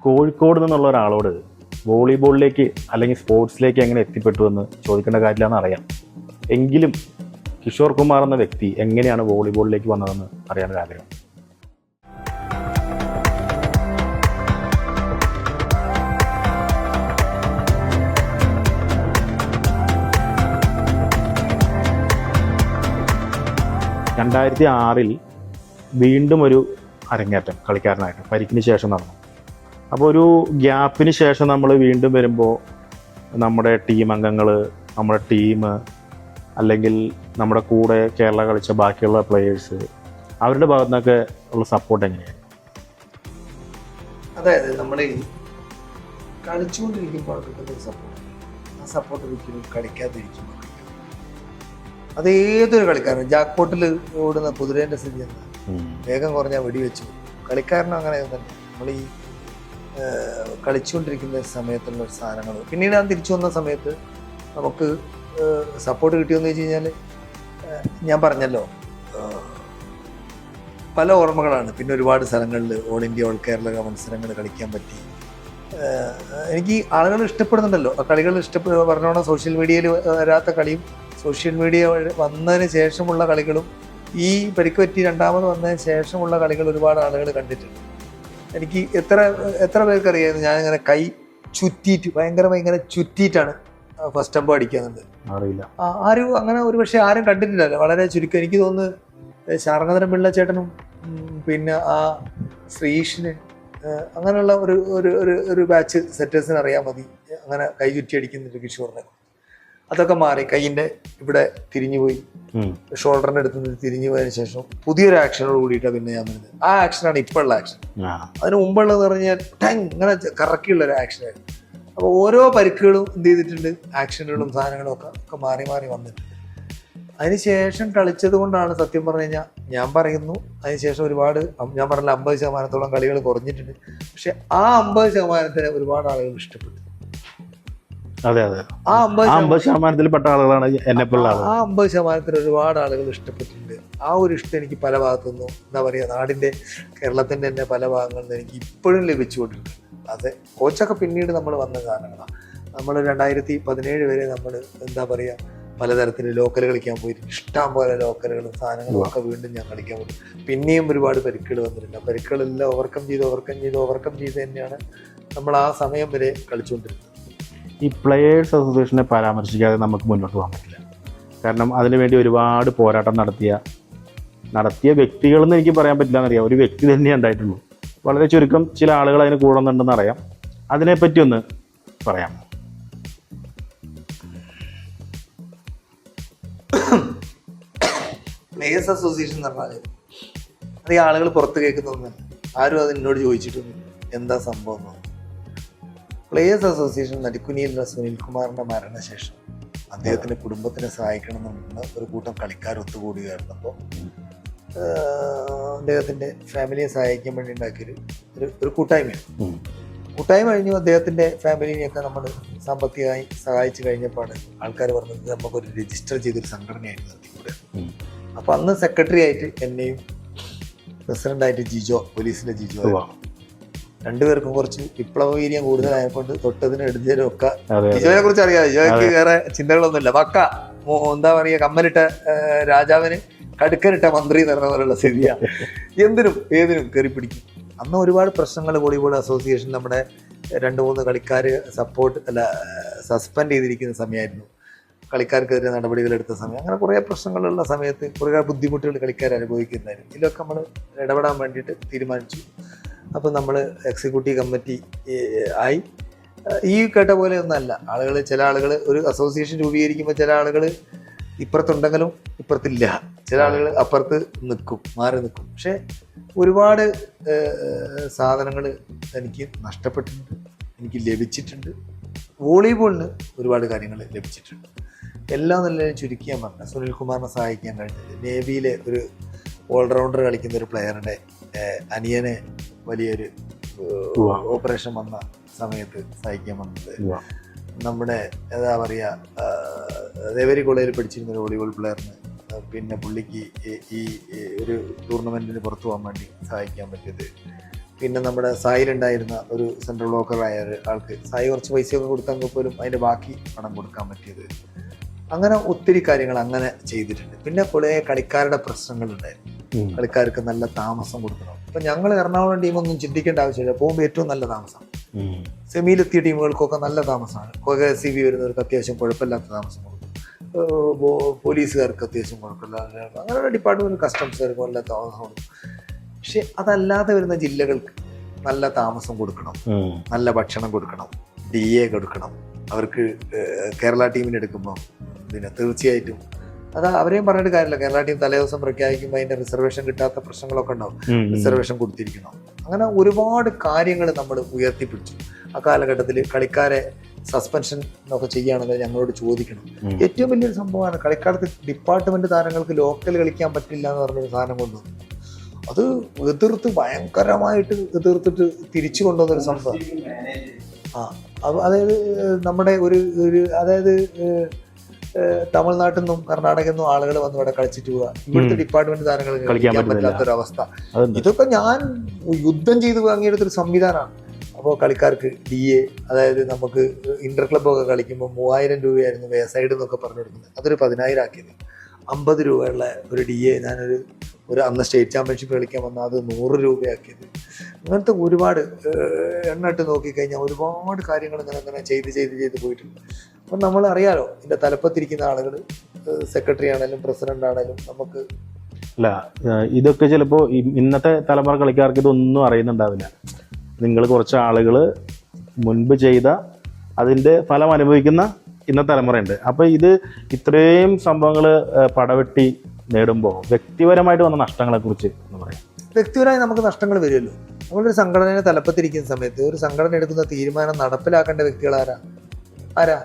കോഴിക്കോട് നിന്നുള്ള ഒരാളോട് വോളിബോളിലേക്ക് അല്ലെങ്കിൽ സ്പോർട്സിലേക്ക് എങ്ങനെ എത്തിപ്പെട്ടു എന്ന് ചോദിക്കേണ്ട കാര്യമില്ലെന്ന് അറിയാം. എങ്കിലും കിഷോർ കുമാർ എന്ന വ്യക്തി എങ്ങനെയാണ് വോളിബോളിലേക്ക് വന്നതെന്ന് അറിയാൻ ആഗ്രഹം. രണ്ടായിരത്തി 2006 വീണ്ടും ഒരു അരങ്ങേറ്റം കളിക്കാരനായിട്ട് പരിക്കിന് ശേഷം നടന്നു. അപ്പോൾ ഒരു ഗ്യാപ്പിന് ശേഷം നമ്മൾ വീണ്ടും വരുമ്പോൾ നമ്മുടെ ടീം അംഗങ്ങൾ, നമ്മുടെ ടീം, അല്ലെങ്കിൽ നമ്മുടെ കൂടെ കേരള കളിച്ച ബാക്കിയുള്ള പ്ലെയേഴ്സ്, അവരുടെ ഭാഗത്തു നിന്നൊക്കെ ഉള്ള സപ്പോർട്ട് എങ്ങനെയാണ്? അതായത് നമ്മൾ കളിച്ചുകൊണ്ടിരിക്കുമ്പോൾ കിട്ടുന്ന സപ്പോർട്ട്, ആ സപ്പോർട്ട് ഒരിക്കലും കളിക്കാതിരിക്കുമ്പോൾ അത് ഏതൊരു കളിക്കാരനും ജാക്ക്പോട്ടിൽ ഓടുന്ന കുതിരേൻ്റെ സ്ഥിതി എന്താ? വേഗം കുറഞ്ഞാൽ വെടിവെച്ചു. കളിക്കാരനും അങ്ങനെ തന്നെ. നമ്മൾ ഈ കളിച്ചുകൊണ്ടിരിക്കുന്ന സമയത്തുള്ള ഒരു സാധനങ്ങൾ പിന്നീട് ഞാൻ തിരിച്ചു വന്ന സമയത്ത് നമുക്ക് സപ്പോർട്ട് കിട്ടിയെന്ന് വെച്ച് കഴിഞ്ഞാൽ ഞാൻ പറഞ്ഞല്ലോ, പല ഓർമ്മകളാണ്. പിന്നെ ഒരുപാട് സ്ഥലങ്ങളിൽ ഓൾ ഇന്ത്യ, ഓൾ കേരള മത്സരങ്ങൾ കളിക്കാൻ പറ്റി. എനിക്ക് ആളുകൾ ഇഷ്ടപ്പെടുന്നുണ്ടല്ലോ, ആ കളികൾ പറഞ്ഞോണം. സോഷ്യൽ മീഡിയയിൽ വരാത്ത കളിയും സോഷ്യൽ മീഡിയ വന്നതിന് ശേഷമുള്ള കളികളും ഈ പരിക്ക് പറ്റി രണ്ടാമത് വന്നതിന് ശേഷമുള്ള കളികൾ ഒരുപാട് ആളുകൾ കണ്ടിട്ടുണ്ട്. എനിക്ക് എത്ര പേർക്കറിയായിരുന്നു ഞാനിങ്ങനെ കൈ ചുറ്റിയിട്ട് ഭയങ്കര ചുറ്റിയിട്ടാണ് ഫസ്റ്റ് സ്റ്റംപ് അടിക്കുന്നത്. ആരും അങ്ങനെ ഒരു പക്ഷേ ആരും കണ്ടിട്ടില്ലല്ലോ, വളരെ ചുരുക്കം. എനിക്ക് തോന്നുന്നു ശാർങ്ങധരൻ പിള്ള ചേട്ടനും പിന്നെ ആ ശ്രീഷിന് അങ്ങനെയുള്ള ഒരു ബാച്ച് സെറ്റേഴ്സിന് അറിയാൻ മതി അങ്ങനെ കൈ ചുറ്റി അടിക്കുന്നുണ്ട് കിഷോറിനെ. അതൊക്കെ മാറി കൈയിൻ്റെ ഇവിടെ തിരിഞ്ഞുപോയി, ഷോൾഡറിൻ്റെ അടുത്ത് നിന്ന് തിരിഞ്ഞു പോയതിനു ശേഷം പുതിയൊരു ആക്ഷനോട് കൂടിയിട്ടാണ് പിന്നെ ഞാൻ വരുന്നത്. ആ ആക്ഷനാണ് ഇപ്പോഴുള്ള ആക്ഷൻ. അതിന് മുമ്പുള്ളതെന്ന് പറഞ്ഞാൽ ഇങ്ങനെ കറക്കിയുള്ള ഒരു ആക്ഷനായിരുന്നു. അപ്പോൾ ഓരോ പരിക്കുകളും എന്ത് ചെയ്തിട്ടുണ്ട്, ആക്ഷനുകളും സാധനങ്ങളും ഒക്കെ മാറി വന്നിട്ടുണ്ട്. അതിനുശേഷം കളിച്ചത് കൊണ്ടാണ് സത്യം പറഞ്ഞു കഴിഞ്ഞാൽ ഞാൻ പറയുന്നു, അതിനുശേഷം ഒരുപാട് ഞാൻ പറഞ്ഞ 50% കളികൾ കുറഞ്ഞിട്ടുണ്ട്. പക്ഷെ ആ 50% ഒരുപാട് ആളുകൾ ഇഷ്ടപ്പെട്ടു. അതെ, ആ 50% പെട്ട ആളുകളാണ് എന്നെപ്പോലുള്ള ആളുകൾ. ആ 50% ഒരുപാട് ആളുകൾ ഇഷ്ടപ്പെട്ടിട്ടുണ്ട്. ആ ഒരു ഇഷ്ടം എനിക്ക് പല ഭാഗത്തുനിന്നും, എന്താ പറയുക, നാടിൻ്റെ കേരളത്തിൻ്റെ തന്നെ പല ഭാഗങ്ങളിൽ നിന്ന് എനിക്ക് ഇപ്പോഴും ലഭിച്ചുകൊണ്ടിട്ടുണ്ട്. അതെ, കോച്ചൊക്കെ പിന്നീട് നമ്മൾ വന്ന കാരണങ്ങളാണ്. നമ്മൾ 2017 വരെ നമ്മൾ എന്താ പറയുക, പലതരത്തിൽ ലോക്കൽ കളിക്കാൻ പോയിട്ട് ഇഷ്ടം പോലെ ലോക്കലുകളും സാധനങ്ങളും ഒക്കെ വീണ്ടും ഞാൻ കളിക്കാൻ പോയി. പിന്നെയും ഒരുപാട് പരിക്കുകൾ വന്നിട്ടുണ്ട്. ആ പരിക്കുകളെല്ലാം ഓവർകം ചെയ്ത് തന്നെയാണ് നമ്മൾ ആ സമയം വരെ കളിച്ചുകൊണ്ടിരുന്നത്. ഈ പ്ലെയേഴ്സ് അസോസിയേഷനെ പരാമർശിക്കാതെ നമുക്ക് മുന്നോട്ട് പോകാൻ പറ്റില്ല. കാരണം അതിനുവേണ്ടി ഒരുപാട് പോരാട്ടം നടത്തിയ വ്യക്തികളെന്ന് എനിക്ക് പറയാൻ പറ്റില്ല എന്നറിയാം. ഒരു വ്യക്തി തന്നെ ഉണ്ടായിട്ടുള്ളൂ. വളരെ ചുരുക്കം ചില ആളുകൾ അതിന് കൂടുന്നുണ്ടെന്ന് അറിയാം. അതിനെപ്പറ്റി ഒന്ന് പറയാം. പ്ലേയേഴ്സ് അസോസിയേഷൻ എന്ന് പറഞ്ഞാൽ അത് ഈ ആളുകൾ പുറത്ത് കേൾക്കുന്നൊന്നും ആരും അത് എന്നോട് ചോദിച്ചിട്ടൊന്നും എന്താ സംഭവം എന്നോ. പ്ലേയേഴ്സ് അസോസിയേഷൻ നടിക്കുനിയിൽ സുനിൽകുമാറിൻ്റെ മരണശേഷം അദ്ദേഹത്തിൻ്റെ കുടുംബത്തിനെ സഹായിക്കണം എന്നുള്ള ഒരു കൂട്ടം കളിക്കാർ ഒത്തുകൂടുകയായിരുന്നപ്പോൾ അദ്ദേഹത്തിൻ്റെ ഫാമിലിയെ സഹായിക്കാൻ വേണ്ടി ഉണ്ടാക്കിയൊരു കൂട്ടായ്മയാണ്. കൂട്ടായ്മ കഴിഞ്ഞു അദ്ദേഹത്തിൻ്റെ ഫാമിലിനെയൊക്കെ നമ്മൾ സാമ്പത്തികമായി സഹായിച്ചു കഴിഞ്ഞപ്പോൾ ആൾക്കാർ പറഞ്ഞത് നമുക്കൊരു രജിസ്റ്റർ ചെയ്തൊരു സംഘടനയായിട്ട് നടത്തിക്കൂടെ. അപ്പോൾ അന്ന് സെക്രട്ടറി ആയിട്ട് എന്നെയും പ്രസിഡൻ്റായിട്ട് ജിജോ, പോലീസിലെ ജിജോ, രണ്ടുപേർക്കും കുറച്ച് വിപ്ലവവീര്യം കൂടുതലായപ്പോൾ തൊട്ടതിനും എടുത്തതിനും ഒക്കെ ജിജോയെ കുറിച്ച് അറിയാം. ജിജോയ്ക്ക് വേറെ ചിന്തകളൊന്നുമില്ല. പക്ക എന്താ പറയുക, കമ്മലിട്ട രാജാവിന് കടുക്കനിട്ട മന്ത്രി എന്ന് പറഞ്ഞ പോലുള്ള സ്ഥിതിയാണ്. എന്തിനും ഏതിനും കയറി പിടിക്കും. അന്ന് ഒരുപാട് പ്രശ്നങ്ങൾ വോളിബോൾ അസോസിയേഷൻ നമ്മുടെ 2-3 കളിക്കാർ സസ്പെൻഡ് ചെയ്തിരിക്കുന്ന സമയമായിരുന്നു. കളിക്കാർക്കെതിരെ നടപടികളെടുത്ത സമയം, അങ്ങനെ കുറേ പ്രശ്നങ്ങളുള്ള സമയത്ത് കുറേ ബുദ്ധിമുട്ടുകൾ കളിക്കാർ അനുഭവിക്കുന്നതായിരുന്നു. ഇതിലൊക്കെ നമ്മൾ ഇടപെടാൻ വേണ്ടിയിട്ട് തീരുമാനിച്ചു. അപ്പോൾ നമ്മൾ എക്സിക്യൂട്ടീവ് കമ്മിറ്റി ആയി. ഈ കേട്ട പോലെ ഒന്നല്ല ആളുകൾ. ചില ആളുകൾ ഒരു അസോസിയേഷൻ രൂപീകരിക്കുമ്പോൾ ചില ആളുകൾ ഇപ്പുറത്തുണ്ടെങ്കിലും ഇപ്പുറത്തില്ല, ചില ആളുകൾ അപ്പുറത്ത് മാറി നിൽക്കും. പക്ഷേ ഒരുപാട് സാധനങ്ങൾ എനിക്ക് നഷ്ടപ്പെട്ടിട്ടുണ്ട്, എനിക്ക് ലഭിച്ചിട്ടുണ്ട്. വോളിബോളിന് ഒരുപാട് കാര്യങ്ങൾ ലഭിച്ചിട്ടുണ്ട്. എല്ലാം നല്ല ചുരുക്കിയാൻ പറഞ്ഞ സുനിൽകുമാറിനെ സഹായിക്കാൻ കഴിഞ്ഞത്, നേവിയിലെ ഒരു ഓൾറൗണ്ടർ കളിക്കുന്ന ഒരു പ്ലെയറുടെ അനിയനെ വലിയൊരു ഓപ്പറേഷൻ വന്ന സമയത്ത് സഹായിക്കാൻ വന്നത്, നമ്മുടെ എന്താ പറയുക, ദേവരി കോളേജിൽ പഠിച്ചിരുന്ന ഒരു വോളിബോൾ പ്ലെയറിന് പിന്നെ പുള്ളിക്ക് ഈ ഒരു ടൂർണമെൻറ്റിന് പുറത്തു പോകാൻ വേണ്ടി സഹായിക്കാൻ പറ്റിയത്, പിന്നെ നമ്മുടെ സായിലുണ്ടായിരുന്ന ഒരു സെൻട്രൽ ബ്ലോക്കറായ ആൾക്ക് സായി കുറച്ച് പൈസയൊക്കെ കൊടുത്തെങ്കിൽ പോലും അതിൻ്റെ ബാക്കി പണം കൊടുക്കാൻ പറ്റിയത്. അങ്ങനെ ഒത്തിരി കാര്യങ്ങൾ അങ്ങനെ ചെയ്തിട്ടുണ്ട്. പിന്നെ കുറേ കളിക്കാരുടെ പ്രശ്നങ്ങളുണ്ടായിരുന്നു. കളിക്കാർക്ക് നല്ല താമസം കൊടുക്കണം. ഇപ്പം ഞങ്ങൾ എറണാകുളം ടീമൊന്നും ചിന്തിക്കേണ്ട ആവശ്യമില്ല, പോകുമ്പോൾ ഏറ്റവും നല്ല താമസം. സെമിയിലെത്തിയ ടീമുകൾക്കൊക്കെ നല്ല താമസമാണ്. KCB വരുന്നവർക്ക് അത്യാവശ്യം കുഴപ്പമില്ലാത്ത താമസം കൊടുക്കും. പോലീസുകാർക്ക് അത്യാവശ്യം കുഴപ്പമില്ലാത്ത, അങ്ങനെയുള്ള ഡിപ്പാർട്ട്മെന്റ് കസ്റ്റംസുകാർക്ക് നല്ല താമസം കൊടുക്കും. പക്ഷെ അതല്ലാതെ വരുന്ന ജില്ലകൾക്ക് നല്ല താമസം കൊടുക്കണം, നല്ല ഭക്ഷണം കൊടുക്കണം, DA കൊടുക്കണം. അവർക്ക് കേരള ടീമിന് എടുക്കുമ്പോൾ പിന്നെ തീർച്ചയായിട്ടും അത് അവരെയും പറഞ്ഞിട്ട് കാര്യമില്ല. കേരള ടീം തലേദിവസം പ്രഖ്യാപിക്കുമ്പോൾ അതിന്റെ റിസർവേഷൻ കിട്ടാത്ത പ്രശ്നങ്ങളൊക്കെ ഉണ്ടാവും. റിസർവേഷൻ കൊടുത്തിരിക്കണം. അങ്ങനെ ഒരുപാട് കാര്യങ്ങൾ നമ്മൾ ഉയർത്തിപ്പിടിച്ചു. ആ കാലഘട്ടത്തിൽ കളിക്കാരെ സസ്പെൻഷൻ ഒക്കെ ചെയ്യുകയാണെങ്കിൽ ഞങ്ങളോട് ചോദിക്കണം. ഏറ്റവും വലിയൊരു സംഭവമാണ് കളിക്കാർക്ക് ഡിപ്പാർട്ട്മെന്റ് താരങ്ങൾക്ക് ലോക്കൽ കളിക്കാൻ പറ്റില്ല എന്ന് പറഞ്ഞൊരു സാധനം കൊണ്ടുവന്നു. അത് എതിർത്ത് ഭയങ്കരമായിട്ട് എതിർത്തിട്ട് തിരിച്ചു കൊണ്ടുവന്നൊരു സംഭവം. അതായത് നമ്മുടെ ഒരു അതായത് തമിഴ്നാട്ടിൽ നിന്നും കർണാടകയിൽ നിന്നും ആളുകൾ വന്ന് ഇവിടെ കളിച്ചിട്ട് പോവുക, ഇവിടുത്തെ ഡിപ്പാർട്ട്മെന്റ് താരങ്ങൾ കളിക്കാൻ പറ്റാത്തൊരവസ്ഥ. ഇതൊക്കെ ഞാൻ യുദ്ധം ചെയ്ത് വാങ്ങിയെടുത്തൊരു സംവിധാനമാണ്. അപ്പോൾ കളിക്കാർക്ക് DA, അതായത് നമുക്ക് ഇന്റർ ക്ലബ്ബൊക്കെ കളിക്കുമ്പോൾ 3000 രൂപയായിരുന്നു വേസൈഡ് എന്നൊക്കെ പറഞ്ഞു കൊടുക്കുന്നത്. അതൊരു 10,000 ആക്കിയത്. 50 രൂപയുള്ള ഒരു DA ഒരു അന്ന് സ്റ്റേറ്റ് ചാമ്പ്യൻഷിപ്പ് കളിക്കാൻ വന്നാൽ അത് 100 രൂപയാക്കിയത്. അങ്ങനത്തെ ഒരുപാട് എണ്ണിട്ട് നോക്കിക്കഴിഞ്ഞാൽ ഒരുപാട് കാര്യങ്ങൾ ഇങ്ങനെ ചെയ്ത് പോയിട്ടുണ്ട്. അപ്പം നമ്മൾ അറിയാലോ, ഇതിൻ്റെ തലപ്പത്തിരിക്കുന്ന ആളുകൾ സെക്രട്ടറി ആണെങ്കിലും പ്രസിഡന്റ് ആണെങ്കിലും നമുക്ക് അല്ല, ഇതൊക്കെ ചിലപ്പോൾ ഇന്നത്തെ തലമുറ കളിക്കാർക്ക് ഇതൊന്നും അറിയുന്നുണ്ടാവില്ല. നിങ്ങൾ കുറച്ച് ആളുകൾ മുൻപ് ചെയ്ത അതിൻ്റെ ഫലം അനുഭവിക്കുന്ന ഇന്നത്തെ തലമുറയുണ്ട്. അപ്പോൾ ഇത് ഇത്രയും സംഭവങ്ങൾ പടവെട്ടി നേടുമ്പോൾ വ്യക്തിപരമായിട്ട് വന്ന നഷ്ടങ്ങളെ കുറിച്ച് എന്ന് പറയാം. വ്യക്തിപരമായി നമുക്ക് നഷ്ടങ്ങൾ വരുമല്ലോ. നമ്മളൊരു സംഘടനയെ തലപ്പത്തിരിക്കുന്ന സമയത്ത് ഒരു സംഘടന എടുക്കുന്ന തീരുമാനം നടപ്പിലാക്കേണ്ട വ്യക്തികൾ ആരാ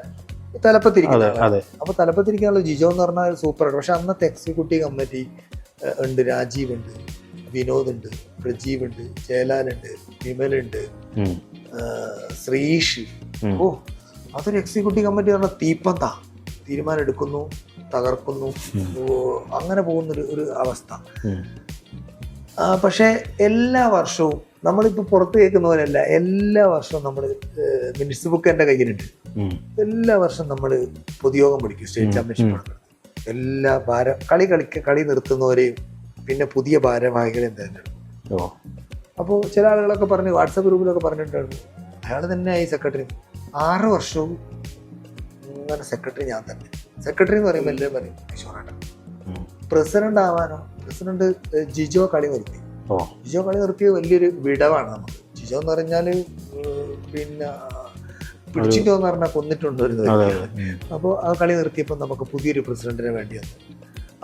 തലപ്പത്തിരിക്കുന്നത്. അപ്പൊ തലപ്പത്തിരിക്കാനുള്ള ജിജോ എന്ന് പറഞ്ഞാൽ സൂപ്പറാണ്. പക്ഷെ അന്നത്തെ എക്സിക്യൂട്ടീവ് കമ്മിറ്റി ഉണ്ട്, രാജീവ് ഉണ്ട്, വിനോദ് ഉണ്ട്, പ്രജീവ് ഉണ്ട്, ജയലാലുണ്ട്, വിമലുണ്ട്, ശ്രീഷ്. അതൊരു എക്സിക്യൂട്ടീവ് കമ്മിറ്റി പറഞ്ഞ തീപ്പന്ത തീരുമാനം എടുക്കുന്നു, തകർക്കുന്നു, അങ്ങനെ പോകുന്നൊരു അവസ്ഥ. പക്ഷെ എല്ലാ വർഷവും നമ്മളിപ്പോൾ പുറത്ത് കേൾക്കുന്ന പോലെയല്ല, എല്ലാ വർഷവും നമ്മൾ മിനിറ്റ്സ് ബുക്ക് എൻ്റെ കയ്യിലുണ്ട്. എല്ലാ വർഷം നമ്മൾ പൊതുയോഗം പഠിക്കും, സ്റ്റേറ്റ് ചാമ്പ്യൻഷിപ്പ് നടക്കുന്നത്. എല്ലാ കളി നിർത്തുന്നവരെയും പിന്നെ പുതിയ ഭാരവാഹികളെയും തിരഞ്ഞെടുക്കും. അപ്പോൾ ചില ആളുകളൊക്കെ പറഞ്ഞ് വാട്സാപ്പ് ഗ്രൂപ്പിലൊക്കെ പറഞ്ഞിട്ടുണ്ടായിരുന്നു, അയാൾ തന്നെയായി സെക്രട്ടറി. 6 വർഷവും അങ്ങനെ സെക്രട്ടറി ഞാൻ തന്നെ. സെക്രട്ടറി എന്ന് പറയുമ്പോൾ എല്ലാവരും പറയും കിഷോറാണ്. പ്രസിഡന്റ് ആവാനോ, പ്രസിഡന്റ് ജിജോ കളി നിർത്തിയ വലിയൊരു വിടവാണ് നമുക്ക്. ജിജോ എന്ന് പറഞ്ഞാൽ പിന്നെ പിടിച്ചിട്ടോ എന്ന് പറഞ്ഞാൽ കൊന്നിട്ടുണ്ടോ ഒരു വ്യക്തിയാണ്. അപ്പോൾ ആ കളി നിർത്തിയപ്പോൾ നമുക്ക് പുതിയൊരു പ്രസിഡന്റിനെ വേണ്ടി വന്നു.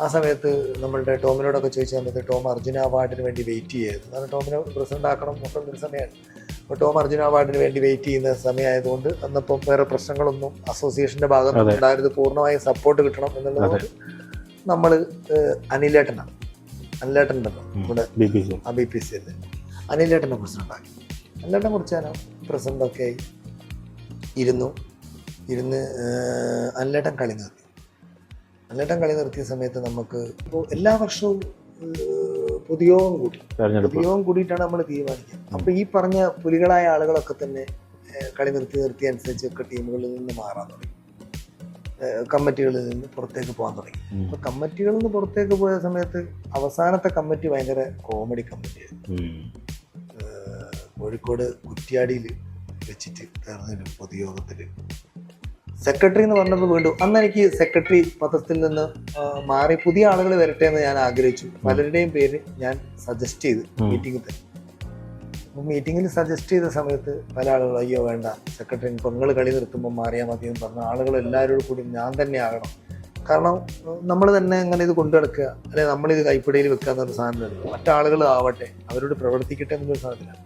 ആ സമയത്ത് നമ്മളുടെ ടോമിനോടൊക്കെ ചോദിച്ച സമയത്ത് ടോം അർജുന അവാർഡിന് വേണ്ടി വെയിറ്റ് ചെയ്യായിരുന്നു. കാരണം ടോമിനെ പ്രസിഡന്റ് ആക്കണം മൊത്തം ഒരു സമയമാണ്. അപ്പോൾ ടോം അർജുന അവാർഡിന് വേണ്ടി വെയിറ്റ് ചെയ്യുന്ന സമയമായതുകൊണ്ട് അന്നപ്പം വേറെ പ്രശ്നങ്ങളൊന്നും അസോസിയേഷൻ്റെ ഭാഗത്ത് ഉണ്ടായത്, പൂർണ്ണമായും സപ്പോർട്ട് കിട്ടണം എന്നുള്ളതുകൊണ്ട് നമ്മൾ അനിലേട്ടൻ ഉണ്ടല്ലോ ഇവിടെ BPC അനിലേട്ടനെ പ്രസിഡന്റ് ആക്കി. അനിലേട്ടനെ കുറിച്ചാണ് പ്രസിഡന്റൊക്കെ ആയി ഇരുന്ന് അനിലേട്ടൻ കളി നിർത്തിയ സമയത്ത് നമുക്ക് ഇപ്പോൾ എല്ലാ വർഷവും പൊതുയോഗം കൂടിയിട്ടാണ് നമ്മൾ തീരുമാനിക്കുക. അപ്പോൾ ഈ പറഞ്ഞ പുലികളായ ആളുകളൊക്കെ തന്നെ കളി നിർത്തി അനുസരിച്ചൊക്കെ ടീമുകളിൽ നിന്ന് മാറാൻ തുടങ്ങി, കമ്മിറ്റികളിൽ നിന്ന് പുറത്തേക്ക് പോകാൻ തുടങ്ങി. അപ്പോൾ കമ്മിറ്റികളിൽ നിന്ന് പുറത്തേക്ക് പോയ സമയത്ത് അവസാനത്തെ കമ്മിറ്റി ഭയങ്കര കോമഡി കമ്മിറ്റിയായിരുന്നു. കോഴിക്കോട് കുറ്റ്യാടിയിൽ വെച്ചിട്ട് ചേർന്നൊരു പൊതുയോഗത്തിൽ സെക്രട്ടറി എന്ന് പറഞ്ഞപ്പോൾ വീണ്ടും അന്ന് എനിക്ക് സെക്രട്ടറി പദത്തിൽ നിന്ന് മാറി പുതിയ ആളുകൾ വരട്ടെ എന്ന് ഞാൻ ആഗ്രഹിച്ചു. പലരുടെയും പേര് ഞാൻ സജസ്റ്റ് ചെയ്ത് മീറ്റിംഗിൽ തന്നെ. അപ്പോൾ മീറ്റിങ്ങിൽ സജസ്റ്റ് ചെയ്ത സമയത്ത് പല ആളുകൾ അയ്യോ വേണ്ട, സെക്രട്ടറി പെങ്ങൾ കളി നിർത്തുമ്പോൾ മാറിയാൽ മതി എന്ന് പറഞ്ഞ ആളുകൾ എല്ലാവരോടും കൂടി ഞാൻ തന്നെ ആകണം. കാരണം നമ്മൾ തന്നെ അങ്ങനെ ഇത് കൊണ്ടു നടക്കുക, അല്ലെങ്കിൽ നമ്മളിത് കൈപ്പിടിയിൽ വെക്കുക എന്നൊരു സാധനം എടുക്കും. മറ്റാളുകൾ ആവട്ടെ, അവരോട് പ്രവർത്തിക്കട്ടെ എന്നൊരു സാധനത്തിലാണ്.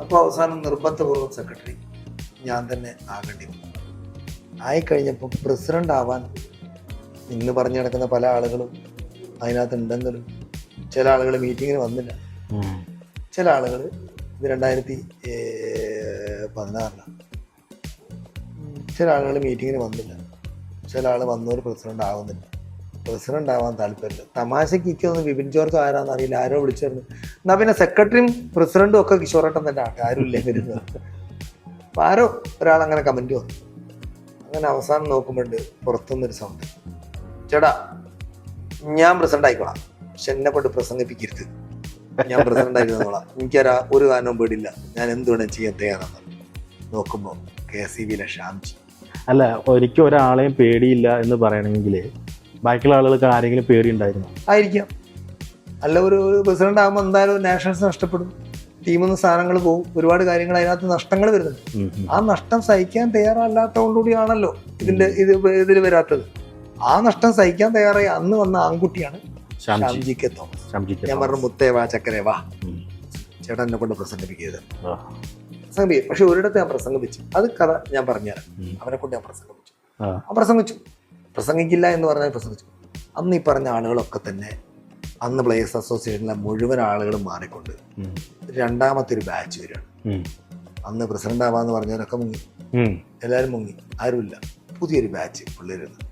അപ്പോൾ അവസാനം നിർബന്ധപൂർവ്വം സെക്രട്ടറി ഞാൻ തന്നെ ആകേണ്ടി വന്നു. ആയിക്കഴിഞ്ഞപ്പോൾ പ്രസിഡന്റ് ആവാൻ ഇന്ന് പറഞ്ഞു നടക്കുന്ന പല ആളുകളും അതിനകത്ത് ഉണ്ടെങ്കിലും ചില ആളുകൾ മീറ്റിങ്ങിന് വന്നില്ല. ചില ആളുകൾ ഇത് 2016 ചില ആളുകൾ മീറ്റിങ്ങിന് വന്നില്ല. ചില ആൾ വന്നവർ പ്രസിഡന്റ് ആവുന്നില്ല. പ്രസിഡന്റ് ആവാൻ താല്പര്യമില്ല. തമാശക്ക് എനിക്കൊന്ന് ബിപിൻ ജോർജ് ആരാന്ന് അറിയില്ല, ആരോ വിളിച്ചിരുന്നു. എന്നാ പിന്നെ സെക്രട്ടറിയും പ്രസിഡന്റും ഒക്കെ കിഷോറേട്ടൻ തന്നെ ആട്ടെ, ആരും ഇല്ലേ വരുന്നത്. അപ്പൊ ആരോ ഒരാളങ്ങനെ കമന്റ് വന്നു. അങ്ങനെ അവസാനം നോക്കുമ്പോണ്ട് പുറത്തുനിന്നൊരു സൗണ്ട്, ചേട്ടാ ഞാൻ പ്രസിഡന്റ് ആയിക്കോളാം, പക്ഷെ എന്നെ കൊണ്ട് പ്രസംഗിപ്പിക്കരുത്, ഞാൻ പ്രസിഡന്റ് ആയിരുന്നോളാം, എനിക്കൊരാ ഒരു കാരണവും പേടില്ല, ഞാൻ എന്തുവേണം ചെയ്യാൻ തയ്യാറാണ്. നോക്കുമ്പോൾ KCBയിലെ ഷ്യാംജി. അല്ല, ഒരിക്കലും ഒരാളെയും പേടിയില്ല എന്ന് പറയണമെങ്കിൽ ബാക്കിയുള്ള ആളുകൾക്ക് ആരെങ്കിലും പേടി ഉണ്ടായിരുന്നു ആയിരിക്കാം. അല്ല, ഒരു പ്രസിഡന്റ് ആകുമ്പോൾ എന്തായാലും നാഷണൽസ് നഷ്ടപ്പെടും, ടീമിൽ നിന്ന് സ്ഥാനങ്ങൾ പോകും, ഒരുപാട് കാര്യങ്ങൾ അതിനകത്ത് നഷ്ടങ്ങൾ വരുന്നുണ്ട്. ആ നഷ്ടം സഹിക്കാൻ തയ്യാറല്ലാത്തതുകൊണ്ടുകൂടിയാണല്ലോ ഇതിൽ വരാത്തത്. ആ നഷ്ടം സഹിക്കാൻ തയ്യാറായി അന്ന് വന്ന ആൺകുട്ടിയാണ് ഷ്യാംജി കെ തോമസ്. ഞാൻ പറഞ്ഞു, മുത്തേവാ ചക്കരേവാ, ചേട്ടൻ എന്നെ കൊണ്ട് പ്രസംഗിപ്പിക്കരുത്. പ്രസംഗിപ്പിക്കും, പക്ഷെ ഒരിടത്ത് ഞാൻ പ്രസംഗിപ്പിച്ചു. അത് കഥ ഞാൻ പറഞ്ഞുതരാം. അവനെ കൊണ്ട് ഞാൻ പ്രസംഗിച്ചു. പ്രസംഗിക്കില്ല എന്ന് പറഞ്ഞാൽ പ്രസംഗിച്ചു. അന്ന് ഈ പറഞ്ഞ ആളുകളൊക്കെ തന്നെ അന്ന് പ്ലേയേഴ്സ് അസോസിയേഷനിലെ മുഴുവൻ ആളുകളും മാറിക്കൊണ്ട് രണ്ടാമത്തെ ഒരു ബാച്ച് വരികയാണ്. അന്ന് പ്രസിഡന്റ് ആവാന്ന് പറഞ്ഞവരൊക്കെ മുങ്ങി, എല്ലാവരും മുങ്ങി, ആരുമില്ല. പുതിയൊരു ബാച്ച് പിള്ളേരുണ്ട്.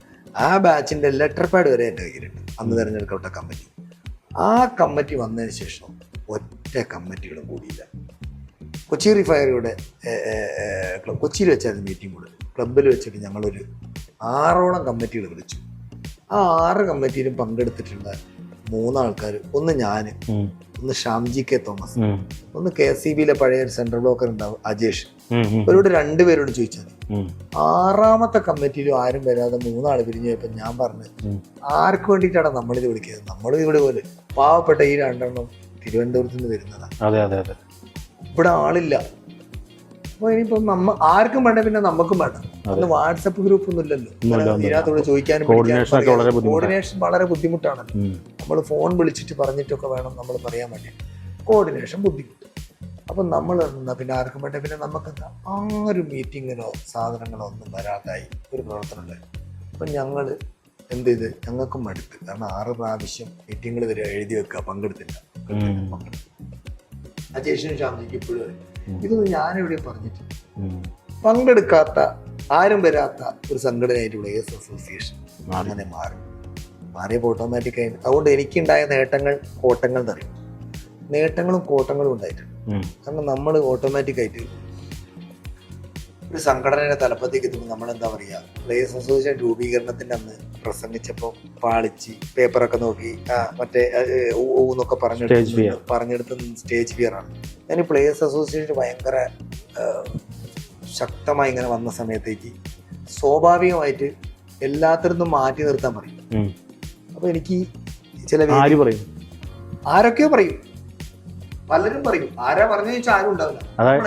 ആ ബാച്ചിന്റെ ലെറ്റർ പാഡ് വരെ എൻ്റെ കയ്യിലുണ്ട്. അന്ന് തിരഞ്ഞെടുക്കപ്പെട്ട കമ്മിറ്റി. ആ കമ്മിറ്റി വന്നതിന് ശേഷം ഒറ്റ കമ്മിറ്റികളും കൂടിയില്ല. കൊച്ചി റിഫൈനറിയുടെ കൊച്ചിയിൽ വെച്ചായിരുന്നു മീറ്റിംഗ് കൂടെ. ക്ലബിൽ വെച്ചിട്ട് ഞങ്ങളൊരു 6ഓളം കമ്മിറ്റികൾ വിളിച്ചു. ആ 6 കമ്മിറ്റിയിലും പങ്കെടുത്തിട്ടുള്ള 3 ആൾക്കാർ, ഒന്ന് ഞാൻ, ഒന്ന് ഷ്യാംജി കെ തോമസ്, ഒന്ന് KCBയിലെ പഴയ സെൻട്രൽ ബ്ലോക്കർ ഉണ്ടാവും അജേഷ്. ഇവരോട് 2 പേരോട് ചോദിച്ചാൽ 6ാമത്തെ കമ്മിറ്റിയിലും ആരും വരാതെ 3 ആൾ പിരിഞ്ഞു പോയപ്പോൾ ഞാൻ പറഞ്ഞു, ആർക്ക് വേണ്ടിയിട്ടാണ് നമ്മളിത് വിളിക്കുന്നത്? നമ്മൾ ഇവിടെ പോലെ പാവപ്പെട്ട ഈ 2 എണ്ണം തിരുവനന്തപുരത്ത് നിന്ന് വരുന്നതാണ്. ഇവിടെ ആളില്ല. അപ്പൊ ഇനിയിപ്പം ആർക്കും വേണ്ട, പിന്നെ നമുക്കും വേണ്ട. അന്ന് വാട്സപ്പ് ഗ്രൂപ്പ് ഒന്നും ഇല്ലല്ലോ, ഇതിനകത്തോട് ചോദിക്കാനും കോർഡിനേഷൻ വളരെ ബുദ്ധിമുട്ടാണല്ലോ. നമ്മൾ ഫോൺ വിളിച്ചിട്ട് പറഞ്ഞിട്ടൊക്കെ വേണം നമ്മൾ പറയാൻ വേണ്ടി. കോർഡിനേഷൻ ബുദ്ധിമുട്ട്. അപ്പം നമ്മൾ പിന്നെ ആർക്കും വേണ്ട, പിന്നെ നമുക്കെന്താ ആ ഒരു മീറ്റിങ്ങിനോ സാധനങ്ങളോ ഒന്നും വരാതായി ഒരു പ്രവർത്തനം ഉണ്ടായി. അപ്പം ഞങ്ങൾ എന്ത് ചെയ്ത്, ഞങ്ങൾക്കും മടുത്ത്. കാരണം 6 പ്രാവശ്യം മീറ്റിങ്ങൾ വരെ എഴുതി വെക്കുക, പങ്കെടുത്തില്ല. അജേഷിനും ഷ്യാംജിക്ക് ഇപ്പോഴും ഇതൊന്നും ഞാനെവിടെയും പറഞ്ഞിട്ടില്ല. പങ്കെടുക്കാത്ത, ആരും വരാത്ത ഒരു സംഘടനയായിട്ട് പ്ലേയേഴ്സ് അസോസിയേഷൻ അങ്ങനെ മാറിയപ്പോൾ ഓട്ടോമാറ്റിക്കായി. അതുകൊണ്ട് എനിക്കുണ്ടായ നേട്ടങ്ങൾ കോട്ടങ്ങൾ എന്നറിയും. നേട്ടങ്ങളും കോട്ടങ്ങളും ഉണ്ടായിട്ടുണ്ട്. കാരണം നമ്മൾ ഓട്ടോമാറ്റിക്കായിട്ട് ഒരു സംഘടനയുടെ തലപ്പത്തേക്ക് എത്തുമ്പോൾ നമ്മളെന്താ പറയുക, പ്ലേയേഴ്സ് അസോസിയേഷൻ രൂപീകരണത്തിൻ്റെ അന്ന് പ്രസംഗിച്ചപ്പോൾ പാളിച്ച് പേപ്പറൊക്കെ നോക്കി മറ്റേ എന്നൊക്കെ പറഞ്ഞെടുത്ത് സ്റ്റേജ് ഫിയറാണ്. ഞാൻ ഈ പ്ലേയേഴ്സ് അസോസിയേഷൻ ഭയങ്കര ശക്തമായി ഇങ്ങനെ വന്ന സമയത്തേക്ക് സ്വാഭാവികമായിട്ട് എല്ലാത്തിനും മാറ്റി നിർത്താൻ പറയും. അപ്പൊ എനിക്ക് ആരൊക്കെയോ പറയും, പലരും പറയും. ആരാ പറഞ്ഞു ചോദിച്ചാൽ ആരും ഉണ്ടാവില്ല.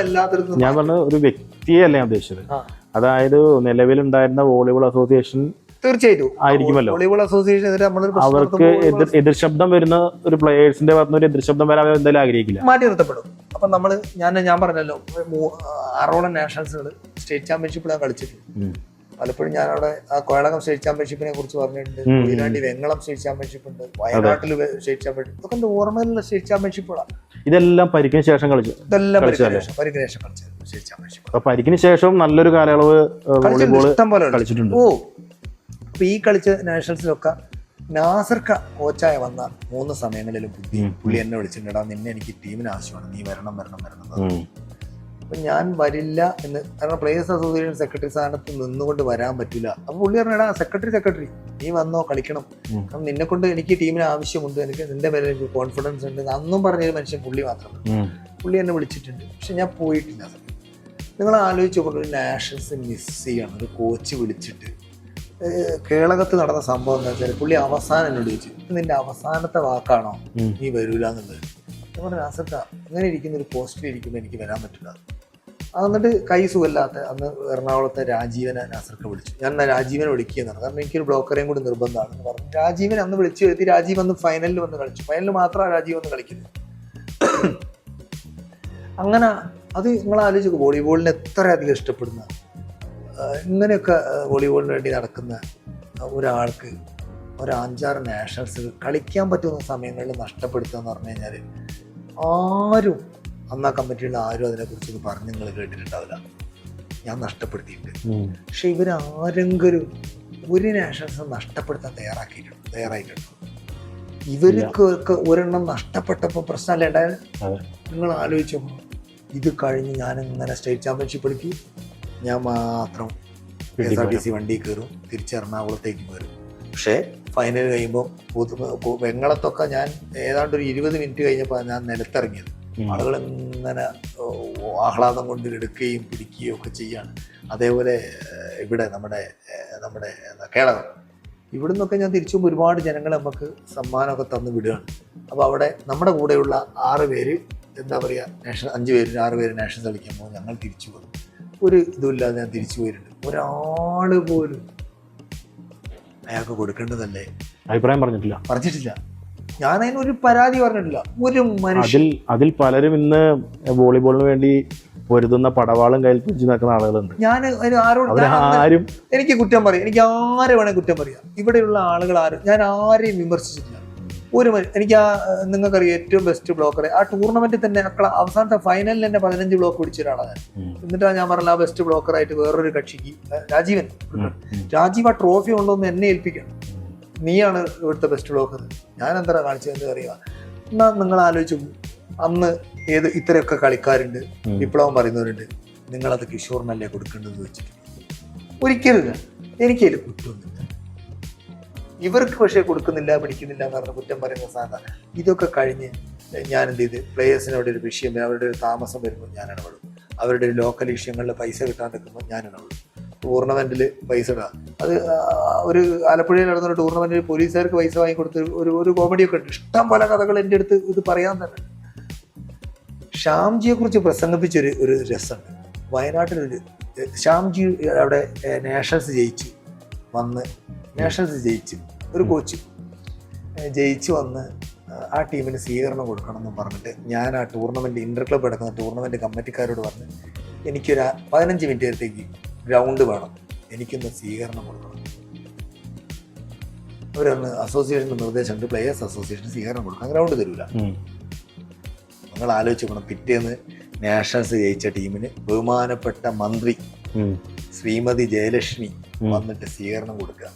എല്ലാത്തിനും ഞാൻ പറഞ്ഞ ഒരു വ്യക്തിയല്ല ഞാൻ ഉദ്ദേശിച്ചത്. അതായത് നിലവിലുണ്ടായിരുന്ന വോളിബോൾ അസോസിയേഷൻ തീർച്ചയായിട്ടും ആയിരിക്കുമല്ലോ. വോളിബോൾ അസോസിയേഷൻ അവർക്ക് എതിർ ശബ്ദം വരുന്ന ഒരു പ്ലേയേഴ്സിന്റെ ഭാഗത്ത് ഒരു എതിർ ശബ്ദം വരാൻ എന്തായാലും ആഗ്രഹിക്കില്ല, മാറ്റി നിർത്തപ്പെടും. അപ്പൊ നമ്മള് ഞാൻ പറഞ്ഞല്ലോ 6ഓളം നാഷണൽസുകൾ സ്റ്റേറ്റ് ചാമ്പ്യൻഷിപ്പിലാണ് കളിച്ചിട്ടുണ്ട്. പലപ്പോഴും ഞാനവിടെ ആ കോളകം സ്റ്റേറ്റ് ചാമ്പ്യൻഷിപ്പിനെ കുറിച്ച് പറഞ്ഞിട്ടുണ്ട്. കൊയിലാണ്ടി വെങ്ങളം സ്റ്റേറ്റ് ചാമ്പ്യൻഷിപ്പ് ഉണ്ട്, വയനാട്ടിൽ സ്റ്റേറ്റ് ചാമ്പ്യൻഷിപ്പ്, ഇതൊക്കെ എന്റെ ഓർമ്മയിലുള്ള സ്റ്റേറ്റ് ചാമ്പ്യൻഷിപ്പുകളാണ്. ഇതെല്ലാം പരിക്കിന് ശേഷം കളിച്ചു. ഇതെല്ലാം പരിക്കിന് ശേഷം കളിച്ചത് സ്റ്റേറ്റ് ചാമ്പ്യൻഷിപ്പ്. പരിക്കിന് ശേഷം നല്ലൊരു കാലയളവ് വോളിബോൾ കളിച്ചിട്ടുണ്ട്. ഓ, അപ്പൊ ഈ കളിച്ച നാഷണൽസിലൊക്കെ നാസർക്ക കോച്ചായ വന്ന 3 സമയങ്ങളിലും പുള്ളി എന്നെ വിളിച്ചിട്ടുണ്ടാ, നിന്നെ എനിക്ക് ടീമിന് ആവശ്യമാണ്, നീ വരണം. അപ്പൊ ഞാൻ വരില്ല എന്ന്. കാരണം പ്ലേയേഴ്സ് അസോസിയേഷൻ സെക്രട്ടറി സ്ഥാനത്ത് നിന്നുകൊണ്ട് വരാൻ പറ്റില്ല. അപ്പൊ പുള്ളി പറഞ്ഞാ, സെക്രട്ടറി നീ വന്നോ, കളിക്കണം, കാരണം നിന്നെ കൊണ്ട് എനിക്ക് ടീമിന് ആവശ്യമുണ്ട്, എനിക്ക് നിന്റെ പേരിൽ എനിക്ക് കോൺഫിഡൻസ് ഉണ്ട്. അന്നും പറഞ്ഞൊരു മനുഷ്യൻ പുള്ളി മാത്രമല്ല. പുള്ളി എന്നെ വിളിച്ചിട്ടുണ്ട്, പക്ഷെ ഞാൻ പോയിട്ടില്ല. നിങ്ങൾ ആലോചിച്ചുകൊണ്ട് ഒരു നാഷണൽസ് മിസ് ചെയ്യണം. ഒരു കോച്ച് വിളിച്ചിട്ട് കേരളത്തിൽ നടന്ന സംഭവം എന്താ വെച്ചാൽ, പുള്ളി അവസാനം എന്നോട് ചോദിച്ചു, നിന്റെ അവസാനത്തെ വാക്കാണോ നീ വരൂല എന്നുള്ളത്. ഞാൻ പറഞ്ഞു, നാസർക്ക അങ്ങനെ ഇരിക്കുന്ന ഒരു പോസ്റ്റിൽ ഇരിക്കുമ്പോൾ എനിക്ക് വരാൻ പറ്റില്ല. എന്നിട്ട് കൈ സുഖമില്ലാത്ത അന്ന് എറണാകുളത്തെ രാജീവനെ നാസർക്ക വിളിച്ചു. ഞാൻ രാജീവനെ വിളിക്കുന്നതാണ്, കാരണം എനിക്കൊരു ബ്ലോക്കറേയും കൂടി നിർബന്ധമാണെന്ന് പറഞ്ഞു. രാജീവൻ അന്ന് വിളിച്ചു വരുത്തി. രാജീവ് അന്ന് ഫൈനലിൽ വന്ന് കളിച്ചു. ഫൈനലിൽ മാത്രമാണ് രാജീവ് വന്ന് കളിക്കുന്നത്. അങ്ങനെ അത് നിങ്ങൾ ആലോചിക്കും, വോളിബോളിനെ എത്ര അധികം ഇഷ്ടപ്പെടുന്ന, ഇങ്ങനെയൊക്കെ വോളിബോളിന് വേണ്ടി നടക്കുന്ന ഒരാൾക്ക് ഒരു 5-6 നാഷണൽസ് കളിക്കാൻ പറ്റുന്ന സമയങ്ങളിൽ നഷ്ടപ്പെടുത്തുക എന്ന് പറഞ്ഞു കഴിഞ്ഞാൽ ആരും അന്ന് ആ കമ്മിറ്റിയുള്ള ആരും അതിനെക്കുറിച്ചൊന്ന് പറഞ്ഞ് നിങ്ങൾ കേട്ടിട്ടുണ്ടാവില്ല. ഞാൻ നഷ്ടപ്പെടുത്തിയിട്ടുണ്ട്. പക്ഷെ ഇവരാരെങ്കിലും ഒരു നാഷണൽസും നഷ്ടപ്പെടുത്താൻ തയ്യാറായിട്ടുണ്ട്. ഇവർക്കൊക്കെ ഒരെണ്ണം നഷ്ടപ്പെട്ടപ്പോൾ പ്രശ്നമല്ലേ ഉണ്ടായത്? നിങ്ങൾ ആലോചിച്ചോ, ഇത് കഴിഞ്ഞ് ഞാനിങ്ങനെ സ്റ്റേറ്റ് ചാമ്പ്യൻഷിപ്പ് കളിക്കും, ഞാൻ മാത്രം KSRTC വണ്ടി കയറും, തിരിച്ച് എറണാകുളത്തേക്ക് കയറും. പക്ഷേ ഫൈനൽ കഴിയുമ്പോൾ വെങ്ങളത്തൊക്കെ ഞാൻ ഏതാണ്ട് ഒരു 20 മിനിറ്റ് കഴിഞ്ഞപ്പോൾ ഞാൻ നിലത്തിറങ്ങിയത്. ആളുകൾ ഇങ്ങനെ ആഹ്ലാദം കൊണ്ട് എടുക്കുകയും പിടിക്കുകയും ഒക്കെ ചെയ്യാണ്. അതേപോലെ ഇവിടെ നമ്മുടെ കേരളം, ഇവിടെ നിന്നൊക്കെ ഞാൻ തിരിച്ചു പോകുമ്പോൾ ഒരുപാട് ജനങ്ങൾ നമുക്ക് സമ്മാനമൊക്കെ തന്ന് വിടുകയാണ്. അപ്പോൾ അവിടെ നമ്മുടെ കൂടെയുള്ള 6 പേര് എന്താ പറയുക, 5 പേര് 6 പേര് നാഷണൽസ് കളിക്കുമ്പോൾ ഞങ്ങൾ തിരിച്ചു പോകും. ഒരു ഇതുമില്ലാതെ ഞാൻ തിരിച്ചു പോയിട്ടുണ്ട്. ഒരാൾ പോലും അയാൾക്ക് കൊടുക്കേണ്ടതല്ലേ അഭിപ്രായം പറഞ്ഞിട്ടില്ല. ഞാൻ അതിനൊരു പരാതി പറഞ്ഞിട്ടില്ല. ഒരു മനുഷ്യൻ അതിൽ പലരും ഇന്ന് വോളിബോളിന് വേണ്ടി പൊരുതുന്ന പടവാളും കയ്യിൽ പിടിച്ച് നിൽക്കുന്ന ആളുകളുണ്ട്. ഞാൻ ആരും എനിക്ക് കുറ്റം പറയാം, എനിക്ക് ആരെ വേണേൽ കുറ്റം പറയാം. ഇവിടെയുള്ള ആളുകൾ ഞാൻ ആരെയും വിമർശിച്ചിട്ടില്ല. എനിക്ക് നിങ്ങൾക്കറിയാം, ഏറ്റവും ബെസ്റ്റ് ബ്ലോക്കറെ ആ ടൂർണമെന്റിൽ തന്നെ അവസാനത്തെ ഫൈനലിൽ തന്നെ 15 ബ്ലോക്ക് പിടിച്ച ഒരാളാണ്. എന്നിട്ടാണ് ഞാൻ പറഞ്ഞ ആ ബെസ്റ്റ് ബ്ലോക്കറായിട്ട് വേറൊരു കക്ഷിക്ക് രാജീവ് ആ ട്രോഫി കൊണ്ടൊന്ന് എന്നെ ഏൽപ്പിക്കണം, നീയാണ് ഇവിടുത്തെ ബെസ്റ്റ് ബ്ലോക്കർ. ഞാൻ എന്താ കാണിച്ചതെന്ന് അറിയാം. എന്നാ നിങ്ങൾ ആലോചിച്ചു, അന്ന് ഇത്രയൊക്കെ കളിക്കാരുണ്ട്, വിപ്ലവം പറയുന്നവരുണ്ട്, നിങ്ങളത് കിഷോറിനല്ലേ കൊടുക്കേണ്ടതെന്ന് വെച്ചിട്ട് ഒരിക്കലില്ല. എനിക്കതിൽ കുറ്റമൊന്നുമില്ല. ഇവർക്ക് പക്ഷേ കൊടുക്കുന്നില്ല, പിടിക്കുന്നില്ല എന്ന് പറഞ്ഞ കുറ്റം പറയുന്ന സാധനം. ഇതൊക്കെ കഴിഞ്ഞ് ഞാൻ എന്ത് ചെയ്ത്, പ്ലേയേഴ്സിനോട് ഒരു വിഷയം, അവരുടെ ഒരു താമസം വരുമ്പോൾ ഞാൻ ഇടപെടും. അവരുടെ ഒരു ലോക്കൽ വിഷയങ്ങളിൽ പൈസ കിട്ടാൻ നിൽക്കുമ്പോൾ ഞാൻ ഇടപെടും. ടൂർണമെന്റിൽ പൈസ ഇടാം. അത് ഒരു ആലപ്പുഴയിൽ നടന്നൊരു ടൂർണമെന്റിൽ പോലീസുകാർക്ക് പൈസ വാങ്ങിക്കൊടുത്ത് ഒരു കോമഡിയൊക്കെ ഉണ്ട്. ഇഷ്ടം പോലെ കഥകൾ എൻ്റെ അടുത്ത് ഇത് പറയാൻ തന്നെ. ശ്യാംജിയെ കുറിച്ച് പ്രസംഗിപ്പിച്ചൊരു രസമുണ്ട്. വയനാട്ടിലൊരു ശ്യാംജി അവിടെ നാഷണൽസ് ജയിച്ച് ഒരു കോച്ച് ജയിച്ച് വന്ന് ആ ടീമിന് സ്വീകരണം കൊടുക്കണം എന്ന് പറഞ്ഞിട്ട് ഞാൻ ആ ടൂർണമെന്റ് ഇന്റർ ക്ലബ് നടക്കുന്ന ടൂർണമെന്റ് കമ്മിറ്റിക്കാരോട് പറഞ്ഞ് എനിക്കൊരു 15 മിനിറ്റ് നേരത്തേക്ക് ഗ്രൗണ്ട് വേണം, എനിക്കൊന്ന് സ്വീകരണം കൊടുക്കണം. അവരൊന്ന് അസോസിയേഷൻ്റെ നിർദ്ദേശമുണ്ട്, പ്ലേയേഴ്സ് അസോസിയേഷൻ സ്വീകരണം കൊടുക്കാൻ ഗ്രൗണ്ട് തരൂല. നിങ്ങൾ ആലോചിക്കണം, പിറ്റേന്ന് നാഷണൽസ് ജയിച്ച ടീമിന് ബഹുമാനപ്പെട്ട മന്ത്രി ശ്രീമതി ജയലക്ഷ്മി വന്നിട്ട് സ്വീകരണം കൊടുക്കുക.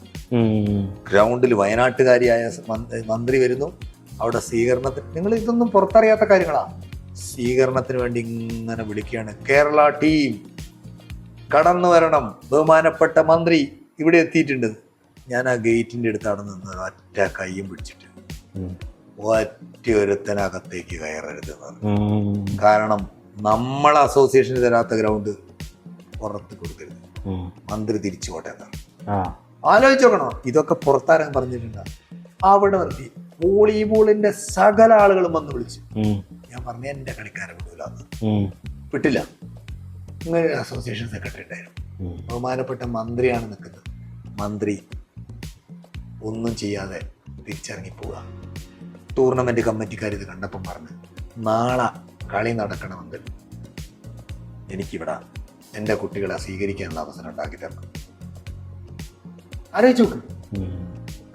ഗ്രൗണ്ടിൽ വയനാട്ടുകാരിയായ മന്ത്രി വരുന്നു. അവിടെ സ്വീകരണത്തിന്, നിങ്ങൾ ഇതൊന്നും പുറത്തറിയാത്ത കാര്യങ്ങളാണ്. സ്വീകരണത്തിന് വേണ്ടി ഇങ്ങനെ വിളിക്കുകയാണ്, കേരള ടീം കടന്നു വരണം, ബഹുമാനപ്പെട്ട മന്ത്രി ഇവിടെ എത്തിയിട്ടുണ്ട്. ഞാൻ ആ ഗേറ്റിന്റെ അടുത്ത് അവിടെ നിന്ന് ഒറ്റ കയ്യും പിടിച്ചിട്ട് ഒറ്റ ഒരുത്തനകത്തേക്ക് കയറരുത്. കാരണം നമ്മൾ അസോസിയേഷന് തരാത്ത ഗ്രൗണ്ട് പുറത്ത് കൊടുക്കരുത്, മന്ത്രി തിരിച്ചു പോട്ടെ എന്നാണ്. ആലോചിച്ച് നോക്കണോ, ഇതൊക്കെ പുറത്താരാൻ പറഞ്ഞിട്ടുണ്ടോ? അവിടെ നിർത്തി വോളിബോളിന്റെ സകല ആളുകളും വന്ന് വിളിച്ചു. ഞാൻ പറഞ്ഞ എന്റെ കളിക്കാരെ വിടൂലെന്ന്, വിട്ടില്ല. ഇങ്ങനെ ഒരു അസോസിയേഷൻ സെക്രട്ടറി ഉണ്ടായിരുന്നു, ബഹുമാനപ്പെട്ട മന്ത്രിയാണ് നിൽക്കുന്നത്. മന്ത്രി ഒന്നും ചെയ്യാതെ തിരിച്ചിറങ്ങി പോവുക. ടൂർണമെന്റ് കമ്മിറ്റിക്കാർ ഇത് കണ്ടപ്പം പറഞ്ഞ്, നാളെ കളി നടക്കണമെങ്കിൽ എനിക്കിവിടെ എൻ്റെ കുട്ടികളെ സ്വീകരിക്കാനുള്ള അവസരം ഉണ്ടാക്കി തരണം. ആലോചിച്ച് നോക്ക്.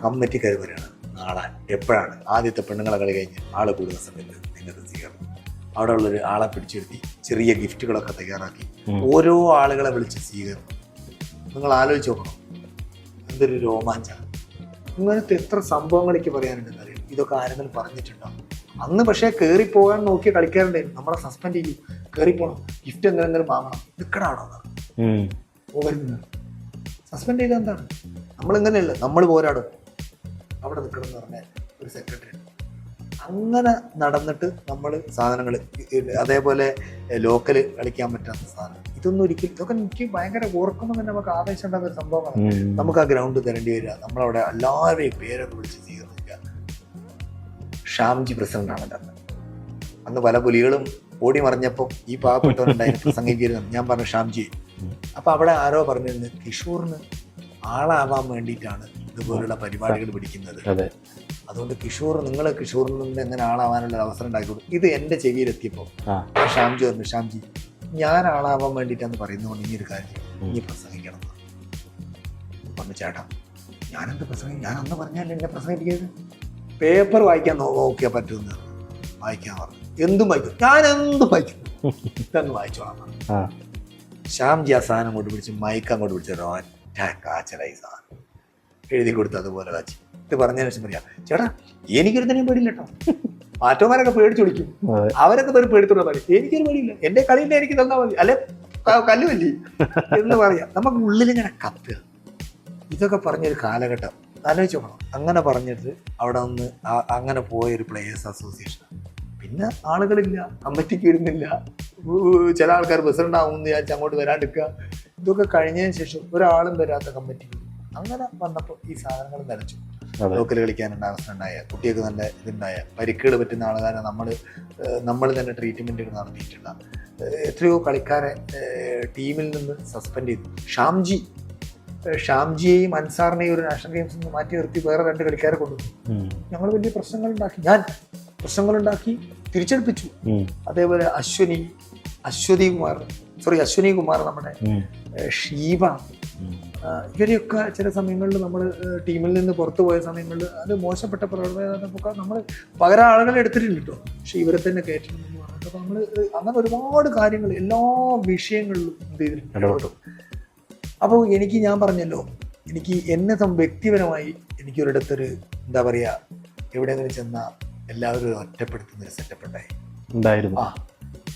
കമ്മിറ്റിക്കാർ വരികയാണ്, നാളെ എപ്പോഴാണ് ആദ്യത്തെ പെണ്ണുങ്ങളെ കളി കഴിഞ്ഞ് ആള് കൂടുന്ന സമയത്ത് നിങ്ങൾക്ക് സ്വീകരണം. അവിടെ ഉള്ളൊരു ആളെ പിടിച്ചിരുത്തി ചെറിയ ഗിഫ്റ്റുകളൊക്കെ തയ്യാറാക്കി ഓരോ ആളുകളെ വിളിച്ച് സ്വീകരണം. നിങ്ങൾ ആലോചിച്ച് നോക്കണം, എന്തൊരു രോമാഞ്ചാണ്. ഇങ്ങനത്തെ എത്ര സംഭവങ്ങൾ എനിക്ക് പറയാനുണ്ടെന്ന് അറിയാം. ഇതൊക്കെ ആരെങ്കിലും പറഞ്ഞിട്ടുണ്ടാവും അന്ന്. പക്ഷേ കയറിപ്പോകാൻ നോക്കിയ കളിക്കാരുണ്ടായിരുന്നു, നമ്മളെ സസ്പെൻഡ് ചെയ്യും, കയറിപ്പോണം, ഗിഫ്റ്റ് എന്തെങ്കിലും വാങ്ങണം, നിൽക്കണാണോ പോകരുത്, സസ്പെൻഡ് ചെയ്താൽ എന്താണ്? നമ്മളിങ്ങനെയല്ല, നമ്മൾ പോരാടും, അവിടെ നിൽക്കണം എന്ന് പറഞ്ഞ ഒരു സെക്രട്ടറി. അങ്ങനെ നടന്നിട്ട് നമ്മൾ സാധനങ്ങൾ, അതേപോലെ ലോക്കൽ കളിക്കാൻ പറ്റാത്ത സാധനം, ഇതൊന്നും ഒരിക്കലും, ഇതൊക്കെ എനിക്ക് ഭയങ്കര ഓർക്കുമ്പോൾ തന്നെ നമുക്ക് ആവേശം ഉണ്ടാകുന്ന ഒരു സംഭവമാണ്. നമുക്ക് ആ ഗ്രൗണ്ട് തരേണ്ടി വരിക, നമ്മളവിടെ എല്ലാവരെയും പേരൊക്കെ വിളിച്ച് സ്വീകരിക്കുക. ശ്യാംജി പ്രസിഡന്റാണ് അന്ന് പല പുലികളും ഓടി മറിഞ്ഞപ്പോൾ ഈ പാവപ്പെട്ടവരുണ്ടായി പ്രസംഗിക്കരുത്. ഞാൻ പറഞ്ഞു ശ്യാംജി. അപ്പൊ അവിടെ ആരോ പറഞ്ഞിരുന്നു, കിഷോറിന് ആളാവാൻ വേണ്ടിയിട്ടാണ് ഇതുപോലുള്ള പരിപാടികൾ പിടിക്കുന്നത്. അതുകൊണ്ട് കിഷോറിൽ നിന്ന് എങ്ങനെ ആളാവാനുള്ള അവസരം ഉണ്ടാക്കി കൊടുക്കും. ഇത് എന്റെ ചെവിയിലെത്തിയപ്പോൾ ശ്യാംജി പറഞ്ഞു, ശ്യാംജി ഞാൻ ആളാവാൻ വേണ്ടിയിട്ടാന്ന് പറയുന്നതുകൊണ്ട് ഇനി ഒരു കാര്യം, ഇനി പ്രസംഗിക്കണം പറഞ്ഞു. ചേട്ടാ ഞാനെന്ത് പ്രസംഗിക്കും, ഞാൻ അന്ന് പറഞ്ഞാൽ എന്നെ പ്രസംഗിക്കരുത്, പേപ്പർ വായിക്കാൻ നോക്കിയാൽ പറ്റുമെന്ന് വായിക്കാൻ പറഞ്ഞു. എന്തും വായിക്കും, ഞാൻ എന്തും വായിക്കും, ഇതങ്ങ് വായിച്ചോളാം പറഞ്ഞു. ശ്യാംജി ആ സാധനം കൊണ്ട് പിടിച്ച് മയക്ക് അങ്ങോട്ട് പിടിച്ച ഒറ്റ കാച്ചലായി സാധനം. എഴുതി കൊടുത്തു അതുപോലെ വാച്ച്. ഇത് പറഞ്ഞതിന് ശേഷം പറയാം, ചേട്ടാ എനിക്കൊരുത്തനെയും പേടിയില്ല കേട്ടോ. മാറ്റോമാരൊക്കെ പേടിച്ചു വിളിക്കും, അവരൊക്കെ പേര് പേടിത്തോടെ പറയും, എനിക്കൊരു പേടിയില്ല, എന്റെ കളിയിൽ എനിക്ക് തന്നാൽ മതി, അല്ലെ കല്ലുമല്ലേ എന്ന് പറയാം. നമുക്ക് ഉള്ളിലിങ്ങനെ കത്തുക. ഇതൊക്കെ പറഞ്ഞൊരു കാലഘട്ടം ആലോചിച്ച് നോക്കണം. അങ്ങനെ പറഞ്ഞിട്ട് അവിടെ നിന്ന് അങ്ങനെ പോയൊരു പ്ലേയേഴ്സ് അസോസിയേഷൻ. പിന്നെ ആളുകളില്ല, കമ്മിറ്റിക്ക് വരുന്നില്ല, ചില ആൾക്കാർ പ്രസിഡന്റ് ആവുമെന്ന് വിചാരിച്ച് അങ്ങോട്ട് വരാണ്ടിരിക്കുക. ഇതൊക്കെ കഴിഞ്ഞതിന് ശേഷം ഒരാളും വരാത്ത കമ്മിറ്റിക്ക് അങ്ങനെ വന്നപ്പോൾ ഈ സാധനങ്ങൾ നിലച്ചു. ലോക്കൽ കളിക്കാനുള്ള അവസ്ഥ ഉണ്ടായ, കുട്ടികൾക്ക് നല്ല ഇതുണ്ടായ, പരിക്കുകൾ പറ്റുന്ന ആളുകാരെ നമ്മൾ തന്നെ ട്രീറ്റ്മെൻറ്റുകൾ നടത്തിയിട്ടില്ല. എത്രയോ കളിക്കാരെ ടീമിൽ നിന്ന് സസ്പെൻഡ് ചെയ്തു. ഷാംജിയെയും അൻസാറിനെയും ഒരു നാഷണൽ ഗെയിംസിൽ നിന്ന് മാറ്റി നിർത്തി വേറെ 2 കളിക്കാരെ കൊണ്ടുവന്നു. ഞങ്ങൾ വലിയ പ്രശ്നങ്ങളുണ്ടാക്കി തിരിച്ചെടുപ്പിച്ചു. അതേപോലെ അശ്വനി കുമാർ, നമ്മുടെ ഷീബ, ഇവരെയൊക്കെ ചില സമയങ്ങളിൽ നമ്മൾ ടീമിൽ നിന്ന് പുറത്തു പോയ സമയങ്ങളിൽ അത് മോശപ്പെട്ട പ്രവർത്തനമൊക്കെ നമ്മൾ പകരം ആളുകളെ എടുത്തിട്ടുണ്ട് കേട്ടോ. പക്ഷെ ഇവരെ തന്നെ കയറ്റണമെന്ന് പറഞ്ഞിട്ട് നമ്മൾ അങ്ങനെ ഒരുപാട് കാര്യങ്ങൾ എല്ലാ വിഷയങ്ങളിലും എന്ത് ചെയ്തിട്ടുണ്ട്. അപ്പോൾ ഞാൻ പറഞ്ഞല്ലോ, എനിക്ക് എന്നെ വ്യക്തിപരമായി എനിക്കൊരിടത്തൊരു എന്താ പറയുക, എവിടെയെങ്കിലും ചെന്നാൽ എല്ലാവരും ഒറ്റപ്പെടുത്തുന്നൊരു സെറ്റപ്പ് ഉണ്ടായിരുന്നു.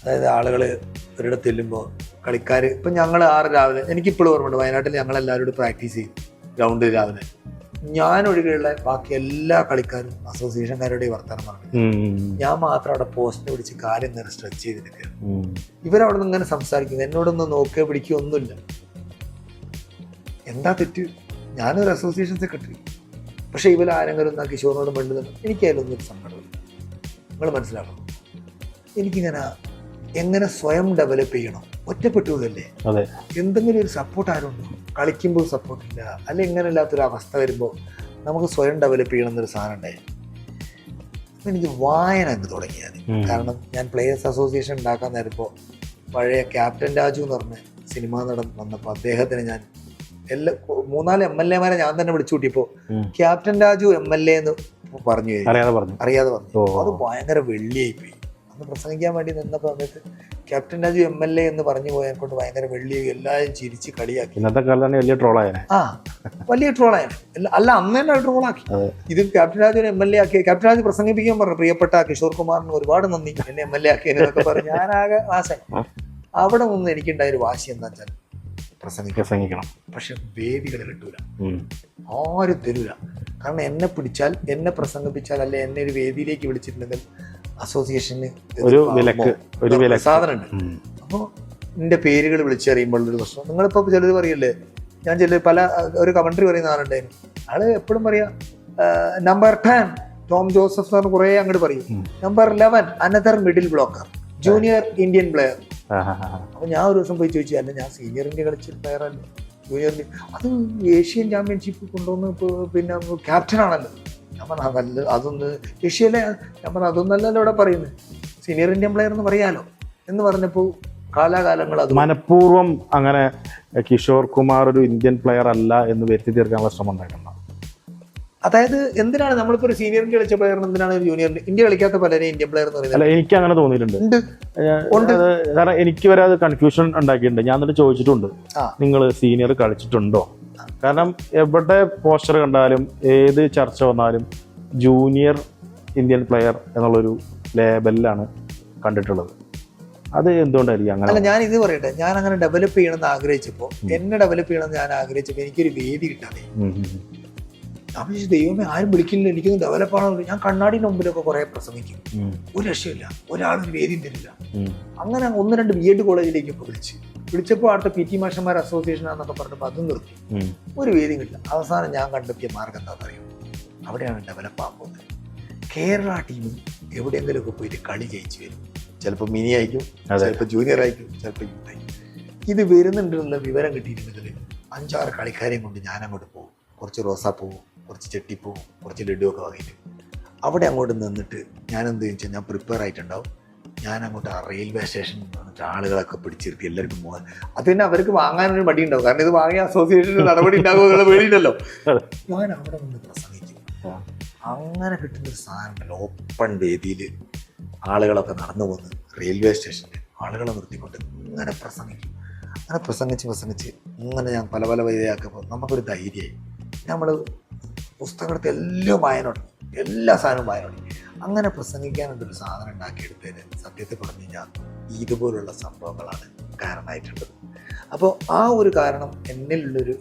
അതായത് ആളുകൾ ഒരിടത്ത് ചെല്ലുമ്പോൾ കളിക്കാർ, ഇപ്പം ഞങ്ങൾ 6 രാവിലെ, എനിക്കിപ്പോഴും ഓർമ്മയുണ്ട്, വയനാട്ടിൽ ഞങ്ങളെല്ലാവരോടും പ്രാക്ടീസ് ചെയ്യും ഗ്രൗണ്ടിൽ രാവിലെ. ഞാൻ ഒഴികെയുള്ള ബാക്കി എല്ലാ കളിക്കാരും അസോസിയേഷൻകാരുടെ വർത്തമാനം പറഞ്ഞു. ഞാൻ മാത്രം അവിടെ പോസ്റ്റിനെ പിടിച്ച് കാര്യം നേരെ സ്ട്രെച്ച് ചെയ്തിട്ട് ഇവരവിടെ നിന്ന് ഇങ്ങനെ സംസാരിക്കുന്നു. എന്നോടൊന്നും നോക്കുക പിടിക്കുക ഒന്നുമില്ല. എന്താ തെറ്റ്? ഞാനൊരു അസോസിയേഷൻ സെക്രട്ടറി. പക്ഷെ ഇവരാരെങ്കിലും എന്നാ കിഷോറിനോട് വേണ്ടത് എനിക്കതിലൊന്നും ഒരു സങ്കടമില്ല. നിങ്ങൾ മനസ്സിലാക്കണം, എനിക്കിങ്ങനെ എങ്ങനെ സ്വയം ഡെവലപ്പ് ചെയ്യണം. ഒറ്റപ്പെട്ടതല്ലേ, എന്തെങ്കിലും ഒരു സപ്പോർട്ട് ആരുണ്ടോ? കളിക്കുമ്പോൾ സപ്പോർട്ടില്ല, അല്ലെ ഇങ്ങനെ ഇല്ലാത്തൊരു അവസ്ഥ വരുമ്പോൾ നമുക്ക് സ്വയം ഡെവലപ്പ് ചെയ്യണം എന്നൊരു സാധനം ഉണ്ടായി. അപ്പം എനിക്ക് വായന എന്ന് തുടങ്ങിയത്. കാരണം ഞാൻ പ്ലേയേഴ്സ് അസോസിയേഷൻ ഉണ്ടാക്കാൻ നേരപ്പോൾ പഴയ ക്യാപ്റ്റൻ രാജു എന്ന് പറഞ്ഞ സിനിമാ നടൻ വന്നപ്പോൾ അദ്ദേഹത്തിന് ഞാൻ 3-4 MLA-മാരെ ഞാൻ തന്നെ വിളിച്ചു കൂട്ടിയപ്പോൾ ക്യാപ്റ്റൻ രാജു MLA എന്ന് അറിയാതെ പറഞ്ഞു. അത് ഭയങ്കര വെള്ളിയായി പോയി. അന്ന് പ്രസംഗിക്കാൻ വേണ്ടി നിന്നപ്പോൾ സമയത്ത് ക്യാപ്റ്റൻ രാജു MLA എന്ന് പറഞ്ഞു പോയെ കൊണ്ട് ഭയങ്കര വെള്ളിയായി, എല്ലാവരും ചിരിച്ച് കളിയാക്കി. ഇന്നത്തെ കാലത്ത് വലിയ ട്രോളായ അല്ല, അന്ന് തന്നെ ട്രോളാക്കി. ഇത് ക്യാപ്റ്റൻ രാജുവിനെ MLA ആക്കി. ക്യാപ്റ്റൻ രാജു പ്രസംഗിപ്പിക്കാൻ പറഞ്ഞു, പ്രിയപ്പെട്ട കിഷോർ കുമാറിന് ഒരുപാട് നന്ദി എന്നെ MLA ആക്കിയെന്നൊക്കെ പറഞ്ഞു. ഞാനാകെ വാശായി. അവിടെ നിന്ന് എനിക്കുണ്ടായൊരു വാശി എന്താ വെച്ചാൽ പ്രസംഗിക്കണം. പക്ഷെ വേദികൾ കിട്ടൂല, ആരും തരൂല. കാരണം എന്നെ പിടിച്ചാൽ, എന്നെ പ്രസംഗിപ്പിച്ചാൽ, അല്ലെ എന്നെ ഒരു വേദിയിലേക്ക് വിളിച്ചിട്ടുണ്ടെങ്കിൽ അസോസിയേഷന് ഒരു സാധനം ഉണ്ട്. അപ്പോൾ എൻ്റെ പേരുകൾ വിളിച്ചറിയുമ്പോൾ ഒരു പ്രശ്നം. നിങ്ങളിപ്പോൾ ചിലർ പറയല്ലേ, ഞാൻ പല ഒരു കമന്ററി പറയുന്ന ആളുണ്ടായിരുന്നു. ആള് എപ്പോഴും പറയാ നമ്പർ 10 ടോം ജോസഫ് സാറിന് കുറേ അങ്ങോട്ട് പറയും. Number 11 another middle blocker, junior Indian player. അപ്പൊ ഞാൻ ഒരു ദിവസം പോയി ചോദിച്ചു, അല്ല ഞാൻ സീനിയർ ഇന്ത്യ കളിച്ചൊരു പ്ലെയർ അല്ലേ, ജൂനിയർ ഇന്ത്യ, അത് ഏഷ്യൻ ചാമ്പ്യൻഷിപ്പ് കൊണ്ടുവന്ന് പിന്നെ ക്യാപ്റ്റൻ ആണല്ലോ. ഞാൻ പറഞ്ഞ അതല്ല, അതൊന്ന് ഏഷ്യയിലെ, ഞാൻ പറഞ്ഞ അതൊന്നല്ലല്ലോ ഇവിടെ പറയുന്നത്, സീനിയർ ഇന്ത്യൻ പ്ലെയർ എന്ന് പറയാലോ എന്ന് പറഞ്ഞപ്പോൾ കാലാകാലങ്ങൾ അത് മനഃപൂർവ്വം അങ്ങനെ കിഷോർ കുമാർ ഒരു ഇന്ത്യൻ പ്ലെയർ അല്ല എന്ന് വരുത്തി തീർക്കാനുള്ള ശ്രമം ഉണ്ടായിട്ടുണ്ടോ? അതായത് എന്തിനാണ് നമ്മളിപ്പോൾ ഒരു സീനിയർ ഇന്ത്യ കളിച്ച പ്ലെയറിന് എന്തിനാണ് ഒരു ജൂനിയർ ഇന്ത്യ കളിക്കാത്ത പലരെയും ഇന്ത്യൻ പ്ലെയർ എന്ന് പറയുന്നത്? അല്ല, എനിക്ക് അങ്ങനെ തോന്നിയിട്ടുണ്ട്. കാരണം എനിക്ക് വരെ അത് കൺഫ്യൂഷൻ ഉണ്ടാക്കിയിട്ടുണ്ട്. ഞാൻ എന്നിട്ട് ചോദിച്ചിട്ടുണ്ട്, നിങ്ങൾ സീനിയർ കളിച്ചിട്ടുണ്ടോ? കാരണം എവിടെ പോസ്റ്റർ കണ്ടാലും ഏത് ചർച്ച വന്നാലും ജൂനിയർ ഇന്ത്യൻ പ്ലെയർ എന്നുള്ളൊരു ലേബലിലാണ് കണ്ടിട്ടുള്ളത്. അത് എന്തുകൊണ്ടായിരിക്കും അങ്ങനെ? അല്ല, ഞാൻ ഇത് പറയട്ടെ, ഞാൻ അങ്ങനെ ഡെവലപ്പ് ചെയ്യണമെന്ന് ആഗ്രഹിച്ചപ്പോൾ, എന്നെ ഡെവലപ്പ് ചെയ്യണമെന്ന് ഞാൻ ആഗ്രഹിച്ചപ്പോൾ എനിക്കൊരു വേദി കിട്ടാതെ ഞാൻ ദൈവമേ ആരും വിളിക്കില്ല, എനിക്കൊന്നും ഡെവലപ്പ് ആണോ. ഞാൻ കണ്ണാടിന്റെ മുമ്പിലൊക്കെ കുറെ പ്രസംഗിക്കും, ഒരു രക്ഷയില്ല, ഒരാളൊരു വേദിയും തരില്ല. അങ്ങനെ 1-2 B.Ed കോളേജിലേക്കൊക്കെ വിളിച്ചപ്പോൾ അടുത്ത PT മാഷന്മാർ അസോസിയേഷനാന്നൊക്കെ പറഞ്ഞപ്പോൾ അതും നിർത്തി, ഒരു വേദിയും കിട്ടില്ല. അവസാനം ഞാൻ കണ്ടെത്തിയ മാർഗം എന്താണെന്ന് അറിയാം, അവിടെയാണ് ഡെവലപ്പ് ആകാൻ പോകുന്നത്. കേരള ടീം എവിടെയെങ്കിലുമൊക്കെ പോയിട്ട് കളി ജയിച്ചു വരും. ചിലപ്പോൾ മിനി ആയിരിക്കും, ചിലപ്പോൾ ജൂനിയർ ആയിരിക്കും, ചിലപ്പോൾ യൂത്ത് ആയിരിക്കും. ഇത് വരുന്നുണ്ടെന്നുള്ള വിവരം കിട്ടിയിട്ടുണ്ടെങ്കിൽ 5-6 കളിക്കാരെയും കൊണ്ട് ഞാൻ അങ്ങോട്ട് പോകും. കുറച്ച് റോസാപ്പൂവും, കുറച്ച് ചെട്ടിപ്പൂവും, കുറച്ച് ലഡു ഒക്കെ വാങ്ങിയിട്ട് അവിടെ അങ്ങോട്ട് നിന്നിട്ട് ഞാൻ എന്ത് ചോദിച്ചാൽ ഞാൻ പ്രിപ്പയർ ആയിട്ടുണ്ടാവും. ഞാൻ അങ്ങോട്ട് ആ റെയിൽവേ സ്റ്റേഷനിൽ വന്നിട്ട് ആളുകളൊക്കെ പിടിച്ചിരുത്തി എല്ലാവർക്കും പോകാൻ. അത് തന്നെ അവർക്ക് വാങ്ങാനൊരു മടി ഉണ്ടാവും, കാരണം ഇത് വാങ്ങിയ അസോസിയേഷന് നടപടി ഉണ്ടാകുമെന്നുള്ള പേടിയില്ലല്ലോ. ഞാൻ അവിടെ നിന്ന് പ്രസംഗിക്കും. അങ്ങനെ കിട്ടുന്നൊരു സാധനം ഓപ്പൺ വേദിയിൽ ആളുകളൊക്കെ നടന്നു പോകുന്നു. റെയിൽവേ സ്റ്റേഷനിൽ ആളുകളെ നിർത്തിക്കൊണ്ട് ഇങ്ങനെ പ്രസംഗിക്കും. അങ്ങനെ പ്രസംഗിച്ച് അങ്ങനെ ഞാൻ പല വൈദ്യയാക്കുമ്പോൾ നമുക്കൊരു ധൈര്യമായി. നമ്മൾ പുസ്തകം എടുത്ത് എല്ലാം വായനോട്, എല്ലാ സാധനവും വായനോട്. അങ്ങനെ പ്രസംഗിക്കാനുള്ളൊരു സാധനം ഉണ്ടാക്കിയെടുത്തതിന് സത്യത്തിൽ പറഞ്ഞു കഴിഞ്ഞാൽ ഇതുപോലുള്ള സംഭവങ്ങളാണ് കാരണമായിട്ടുള്ളത്. അപ്പോൾ ആ ഒരു കാരണം എന്നിലുള്ളൊരു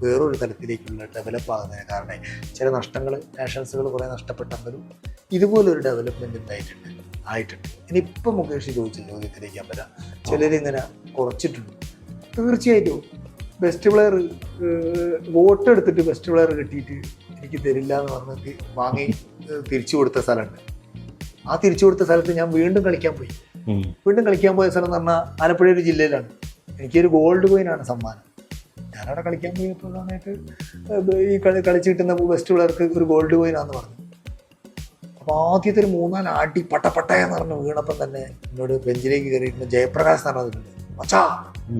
വേറൊരു തലത്തിലേക്കുള്ള ഡെവലപ്പ് ആകുന്നതിന് കാരണം ചില നഷ്ടങ്ങൾ, നാഷൻസുകൾ കുറേ നഷ്ടപ്പെട്ടെങ്കിലും ഇതുപോലൊരു ഡെവലപ്മെൻറ്റ് ആയിട്ടുണ്ട്. ഇനിയിപ്പോൾ മുകേഷ് ചോദിച്ച ചോദ്യത്തിലേക്ക് ഞാൻ വരാം. ചിലരിങ്ങനെ കുറച്ചിട്ടുണ്ട്. തീർച്ചയായിട്ടും ബെസ്റ്റ് പ്ലെയർ വോട്ട് എടുത്തിട്ട് ബെസ്റ്റ് പ്ലെയർ കിട്ടിയിട്ട് എനിക്ക് തരില്ല എന്ന് പറഞ്ഞിട്ട് വാങ്ങി തിരിച്ചു കൊടുത്ത സ്ഥലമുണ്ട്. ആ തിരിച്ചു കൊടുത്ത സ്ഥലത്ത് ഞാൻ വീണ്ടും കളിക്കാൻ പോയി. വീണ്ടും കളിക്കാൻ പോയ സ്ഥലം എന്ന് പറഞ്ഞാൽ ആലപ്പുഴ ഒരു ജില്ലയിലാണ്. എനിക്കൊരു ഗോൾഡ് കോയിനാണ് സമ്മാനം. ഞാനവിടെ കളിക്കാൻ പോയപ്പോൾ സമയത്ത് ഈ കളിച്ച് കിട്ടുന്ന ബെസ്റ്റ് പ്ലെയർക്ക് ഒരു ഗോൾഡ് കോയിനാന്ന് പറഞ്ഞു. അപ്പോൾ ആദ്യത്തെ ഒരു 3-4 ആട്ടി പട്ടയെന്ന് പറഞ്ഞ് വീണപ്പം തന്നെ എന്നോട് ബെഞ്ചിലേക്ക് കയറിയിട്ട് ജയപ്രകാശ് എന്ന് പറഞ്ഞിട്ടുണ്ട്, മച്ചാ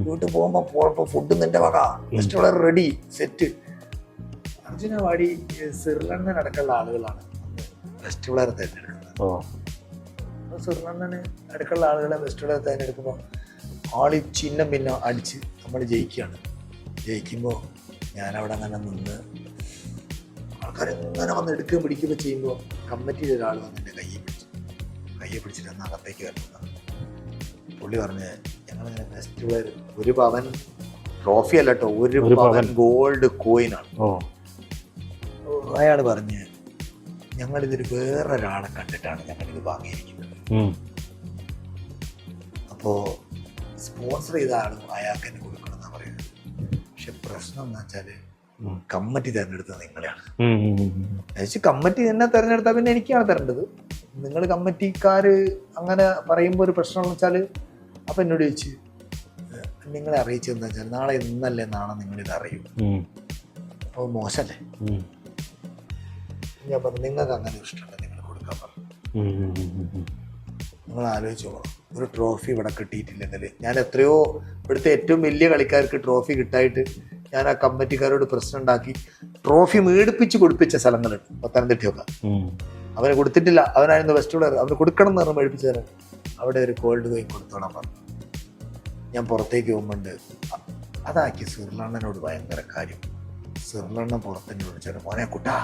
വീട്ടിൽ പോകുമ്പോൾ ഫുഡ് നിന്റെ വക, best player ready set. Arjuna വാടി സിർലണ്ടൻ അടക്കമുള്ള ആളുകളാണ് ബെസ്റ്റ് പ്ലെയർ തിരഞ്ഞെടുക്കുന്നത്. അപ്പോൾ സിർലണ്ടന് അടക്കമുള്ള ആളുകളെ ബെസ്റ്റ് പ്ലെയർ തിരഞ്ഞെടുക്കുമ്പോൾ ആളി ചിഹ്നം പിന്നെ അടിച്ച് നമ്മൾ ജയിക്കുകയാണ്. ജയിക്കുമ്പോൾ ഞാനവിടെ അങ്ങനെ നിന്ന് ആൾക്കാരെങ്ങനെ വന്ന് എടുക്കുകയും പിടിക്കുകയൊക്കെ ചെയ്യുമ്പോൾ കമ്മിറ്റിയിൽ ഒരാൾ വന്ന് എൻ്റെ കയ്യെ പിടിച്ചിട്ട് അന്ന് അകത്തേക്ക് വരുന്നത്. പുള്ളി പറഞ്ഞ് ഞങ്ങളിങ്ങനെ ബെസ്റ്റ് പ്ലെയർ, ഒരു പവൻ ട്രോഫി അല്ല കേട്ടോ, ഒരു പവൻ ഗോൾഡ് കോയിനാണ്. അയാൾ പറഞ്ഞ് ഞങ്ങളിതൊരു വേറൊരാളെ കണ്ടിട്ടാണ് ഞങ്ങളിത് വാങ്ങിയിരിക്കുന്നത്. അപ്പോൾ സ്പോൺസർ ചെയ്ത ആളും അയാൾക്ക് തന്നെ കൊടുക്കണം എന്നാണ് പറയുന്നത്. പക്ഷെ പ്രശ്നം എന്ന് വെച്ചാൽ കമ്മിറ്റി തിരഞ്ഞെടുത്തത് നിങ്ങളെയാണ്. കമ്മിറ്റി എന്നെ തിരഞ്ഞെടുത്താൽ പിന്നെ എനിക്കാണ് തരേണ്ടത്. നിങ്ങൾ കമ്മിറ്റിക്കാർ അങ്ങനെ പറയുമ്പോൾ ഒരു പ്രശ്നം എന്ന് വെച്ചാൽ, അപ്പം എന്നോട് ചോദിച്ച് നിങ്ങളെ അറിയിച്ചതെന്ന് വെച്ചാൽ നാളെ ഇന്നല്ലേ നാളെ നിങ്ങളിത് അറിയും. അപ്പോൾ മോശമല്ലേ? ഞാൻ പറഞ്ഞു നിങ്ങൾക്ക് അങ്ങനെ ഇഷ്ടമുണ്ട് നിങ്ങൾ കൊടുക്കാൻ പറഞ്ഞു. നിങ്ങൾ ആലോചിച്ച് പോകണം, ഒരു ട്രോഫി ഇവിടെ കിട്ടിയിട്ടില്ലെങ്കിൽ ഞാൻ എത്രയോ ഇവിടുത്തെ ഏറ്റവും വലിയ കളിക്കാർക്ക് ട്രോഫി കിട്ടായിട്ട് ഞാൻ ആ കമ്മിറ്റിക്കാരോട് പ്രശ്നം ഉണ്ടാക്കി ട്രോഫി മേടിപ്പിച്ച് കൊടുപ്പിച്ച സ്ഥലങ്ങളുണ്ട് പത്തനംതിട്ടയൊക്കെ. അവന് കൊടുത്തിട്ടില്ല, അവനായിരുന്നു ബെസ്റ്റ് പ്ലെയർ, അവന് കൊടുക്കണം എന്ന് പറഞ്ഞ് മേടിപ്പിച്ച തരാം. അവിടെ ഒരു ഗോൾഡ് കോയിൻ കൊടുത്തോളാൻ പറഞ്ഞു. ഞാൻ പുറത്തേക്ക് പോകുമ്പോണ്ട് അതാക്കി സിർലണ്ണനോട് ഭയങ്കര കാര്യം. സിർലണ്ണൻ പുറത്തന്നെ വിളിച്ചാൽ മോനെ കുട്ടാ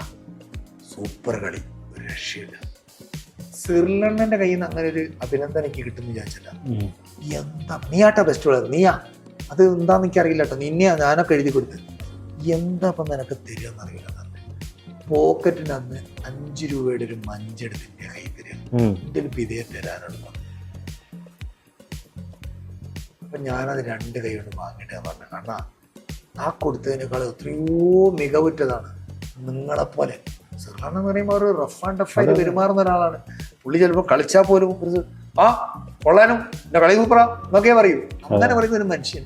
സൂപ്പർ കളി, ഒരു രക്ഷയില്ല. സിർലണ്ണന്റെ കയ്യിൽ നിന്ന് അങ്ങനെ ഒരു അഭിനന്ദനം എനിക്ക് കിട്ടുമെന്ന് വിചാരിച്ചില്ല. എന്താ നീയാട്ടാ ബെസ്റ്റ് പ്ലെയർ, നീയാ, അത് എന്താന്ന് എനിക്കറിയില്ല കേട്ടോ, നിന്നെയാ ഞാനൊക്കെ എഴുതി കൊടുത്ത്. എന്താ ഇപ്പം നിനക്ക് തരികയെന്ന് അറിയില്ല. പോക്കറ്റിന് അന്ന് 5 രൂപയുടെ ഒരു മഞ്ചെടുത്ത് എൻ്റെ കൈ തരിക, എൻ്റെ ഒരു വിധേയം തരാനുള്ള. അപ്പൊ ഞാനത് 2 കൈ കൊണ്ട് വാങ്ങിയിട്ട് ഞാൻ പറഞ്ഞു, കാരണം ആ കൊടുത്തതിനേക്കാൾ എത്രയോ മികവുറ്റതാണ് നിങ്ങളെപ്പോലെ. സിർലണ്ണൻ എന്ന് പറയുമ്പോൾ ഒരു റഫ് ആൻഡ് ടഫായിട്ട് പെരുമാറുന്ന ഒരാളാണ്. പുള്ളി ചിലപ്പോൾ കളിച്ചാൽ പോലും ആ കൊള്ളാനും എൻ്റെ കളി സൂപ്പറാ എന്നൊക്കെ പറയൂ. അങ്ങനെ പറയുന്ന ഒരു മനുഷ്യൻ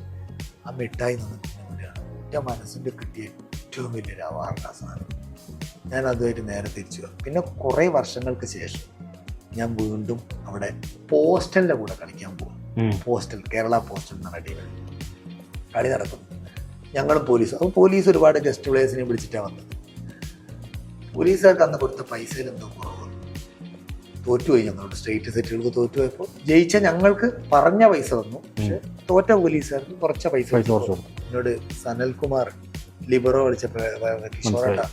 ആ മിഠായി നിന്നിട്ടാണ് എൻ്റെ മനസ്സിൻ്റെ കിട്ടിയ ഏറ്റവും വലിയൊരു അവാർഡ്. സാധനം ഞാൻ അതുമായിട്ട് നേരെ തിരിച്ചു വന്നു. പിന്നെ കുറേ വർഷങ്ങൾക്ക് ശേഷം ഞാൻ വീണ്ടും അവിടെ പോസ്റ്റലിൻ്റെ കൂടെ കളിക്കാൻ പോകും. പോസ്റ്റൽ, കേരള പോസ്റ്റൽ എന്ന ടീമിൽ കളി നടക്കുന്നു. ഞങ്ങളും പോലീസ്. അപ്പോൾ പോലീസ് ഒരുപാട് ഗസ്റ്റ് പ്ലേയേഴ്സിനെ വിളിച്ചിട്ടാണ് വന്നത്. പോലീസുകാർക്ക് അന്ന് കൊടുത്ത പൈസയിൽ എന്തോ കുറവ്, തോറ്റുപോയി. ഞങ്ങളുടെ സ്റ്റേറ്റ് സെറ്റുകൾക്ക് തോറ്റുപോയപ്പോൾ ജയിച്ച ഞങ്ങൾക്ക് പറഞ്ഞ പൈസ തന്നു, പക്ഷെ തോറ്റ പോലീസുകാർക്ക് കുറച്ച പൈസ എന്നോട് സനൽകുമാർ ലിബറോ വിളിച്ച കിഷോറേട്ട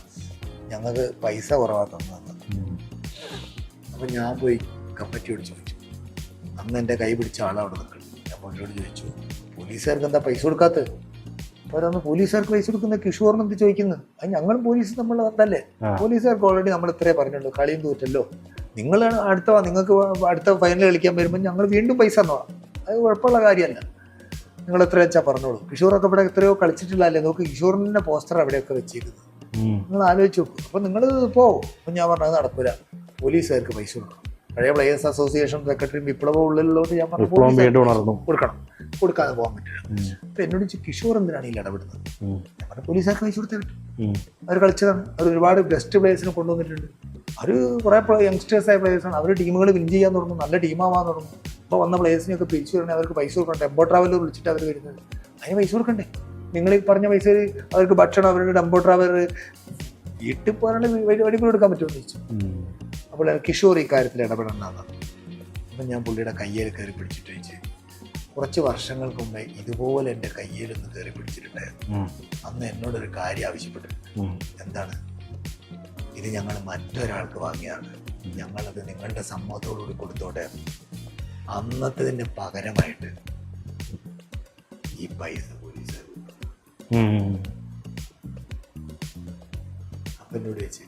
ഞങ്ങൾക്ക് പൈസ കുറവാ തന്നത്. അപ്പം ഞാൻ പോയി കമ്മിറ്റിയോട് ചോദിച്ചു. അന്ന് എൻ്റെ കൈ പിടിച്ച ആളവിടെ നിൽക്കണം. ഞാൻ പുള്ളിയോട് ചോദിച്ചു, പോലീസുകാർക്ക് എന്താ പൈസ കൊടുക്കാത്തത്? അപ്പോൾ അന്ന് പോലീസുകാർക്ക് പൈസ കൊടുക്കുന്ന കിഷോറിന് എന്ത് ചോദിക്കുന്നത്? അത് ഞങ്ങളും പോലീസ് നമ്മൾ അതല്ലേ, പോലീസുകാർക്ക് ഓൾറെഡി നമ്മൾ ഇത്രേ പറഞ്ഞുള്ളൂ, കളിയും തോറ്റല്ലോ, നിങ്ങൾ നിങ്ങൾക്ക് അടുത്ത ഫൈനൽ കളിക്കാൻ വരുമ്പോൾ ഞങ്ങൾ വീണ്ടും പൈസ തന്നോ, അത് കുഴപ്പമുള്ള കാര്യമല്ല, നിങ്ങൾ എത്ര വെച്ചാൽ പറഞ്ഞോളൂ. കിഷോറൊക്കെ ഇവിടെ എത്രയോ കളിച്ചിട്ടില്ല അല്ലേ, നോക്ക് കിഷോറിൻ്റെ പോസ്റ്റർ അവിടെയൊക്കെ വെച്ചേക്കുന്നത്, നിങ്ങൾ ആലോചിച്ച് നോക്കും. അപ്പം നിങ്ങൾ പോകും. അപ്പം ഞാൻ പറഞ്ഞത് നടക്കില്ല, പോലീസുകാർക്ക് പൈസ കൊടുക്കണം. പഴയ പ്ലേയേഴ്സ് അസോസിയേഷൻ സെക്രട്ടറി വിപ്ലവ ഉള്ളിലുള്ളവർ ഞാൻ പറഞ്ഞു കൊടുക്കാതെ പോകാൻ പറ്റില്ല. അപ്പൊ എന്നോട് കിഷോർ എന്തിനാണ് ഈ ഇടപെടുന്നത്? ഞാൻ പറഞ്ഞു പോലീസുകാർക്ക് പൈസ കൊടുത്തേ പറ്റും, അവർ കളിച്ചതാണ്, അവർ ഒരുപാട് ബെസ്റ്റ് പ്ലേയേഴ്സിനെ കൊണ്ടുവന്നിട്ടുണ്ട്, അവർ കുറെ യങ്സ്റ്റേഴ്സായ പ്ലേയേഴ്സാണ്, അവർ ടീമുകൾ വിൻ ചെയ്യാൻ തുടങ്ങും, നല്ല ടീമാവാൻ തുടങ്ങും. അപ്പോൾ വന്ന പ്ലേയേഴ്സിനെയൊക്കെ പിരിച്ചു വരണേ അവർക്ക് പൈസ കൊടുക്കണം. ടെമ്പോ ട്രാവലർ വിളിച്ചിട്ട് അവർ വരുന്നത്, അതിന് പൈസ കൊടുക്കണ്ടേ? നിങ്ങൾ ഈ പറഞ്ഞ പൈസ അവർക്ക് ഭക്ഷണം, അവരുടെ ടെമ്പോ ട്രാവലർ വീട്ടിൽ പോകാനുള്ള വഴികൾ എടുക്കാൻ പറ്റുമെന്ന് ചോദിച്ചു. അപ്പോൾ കിഷോർ ഈ കാര്യത്തിൽ ഇടപെടേണ്ടതാണ്. അപ്പം ഞാൻ പുള്ളിയുടെ കയ്യിൽ കയറി പിടിച്ചിട്ട് ചോദിച്ചു, കുറച്ച് വർഷങ്ങൾക്ക് മുമ്പേ ഇതുപോലെ എൻ്റെ കയ്യിലൊന്ന് കയറി പിടിച്ചിട്ടുണ്ടായിരുന്നു. അന്ന് എന്നോടൊരു കാര്യം ആവശ്യപ്പെട്ടിട്ടുണ്ട്. എന്താണ്? ഇത് ഞങ്ങൾ മറ്റൊരാൾക്ക് വാങ്ങിയാണ്, ഞങ്ങളത് നിങ്ങളുടെ സമ്മതത്തോടുകൂടി കൊടുത്തോട്ടെ. അന്നത്തതിന് പകരമായിട്ട് ഈ പൈസ പോലീസ് അപ്പൊ എന്നോട് ചോദിച്ചു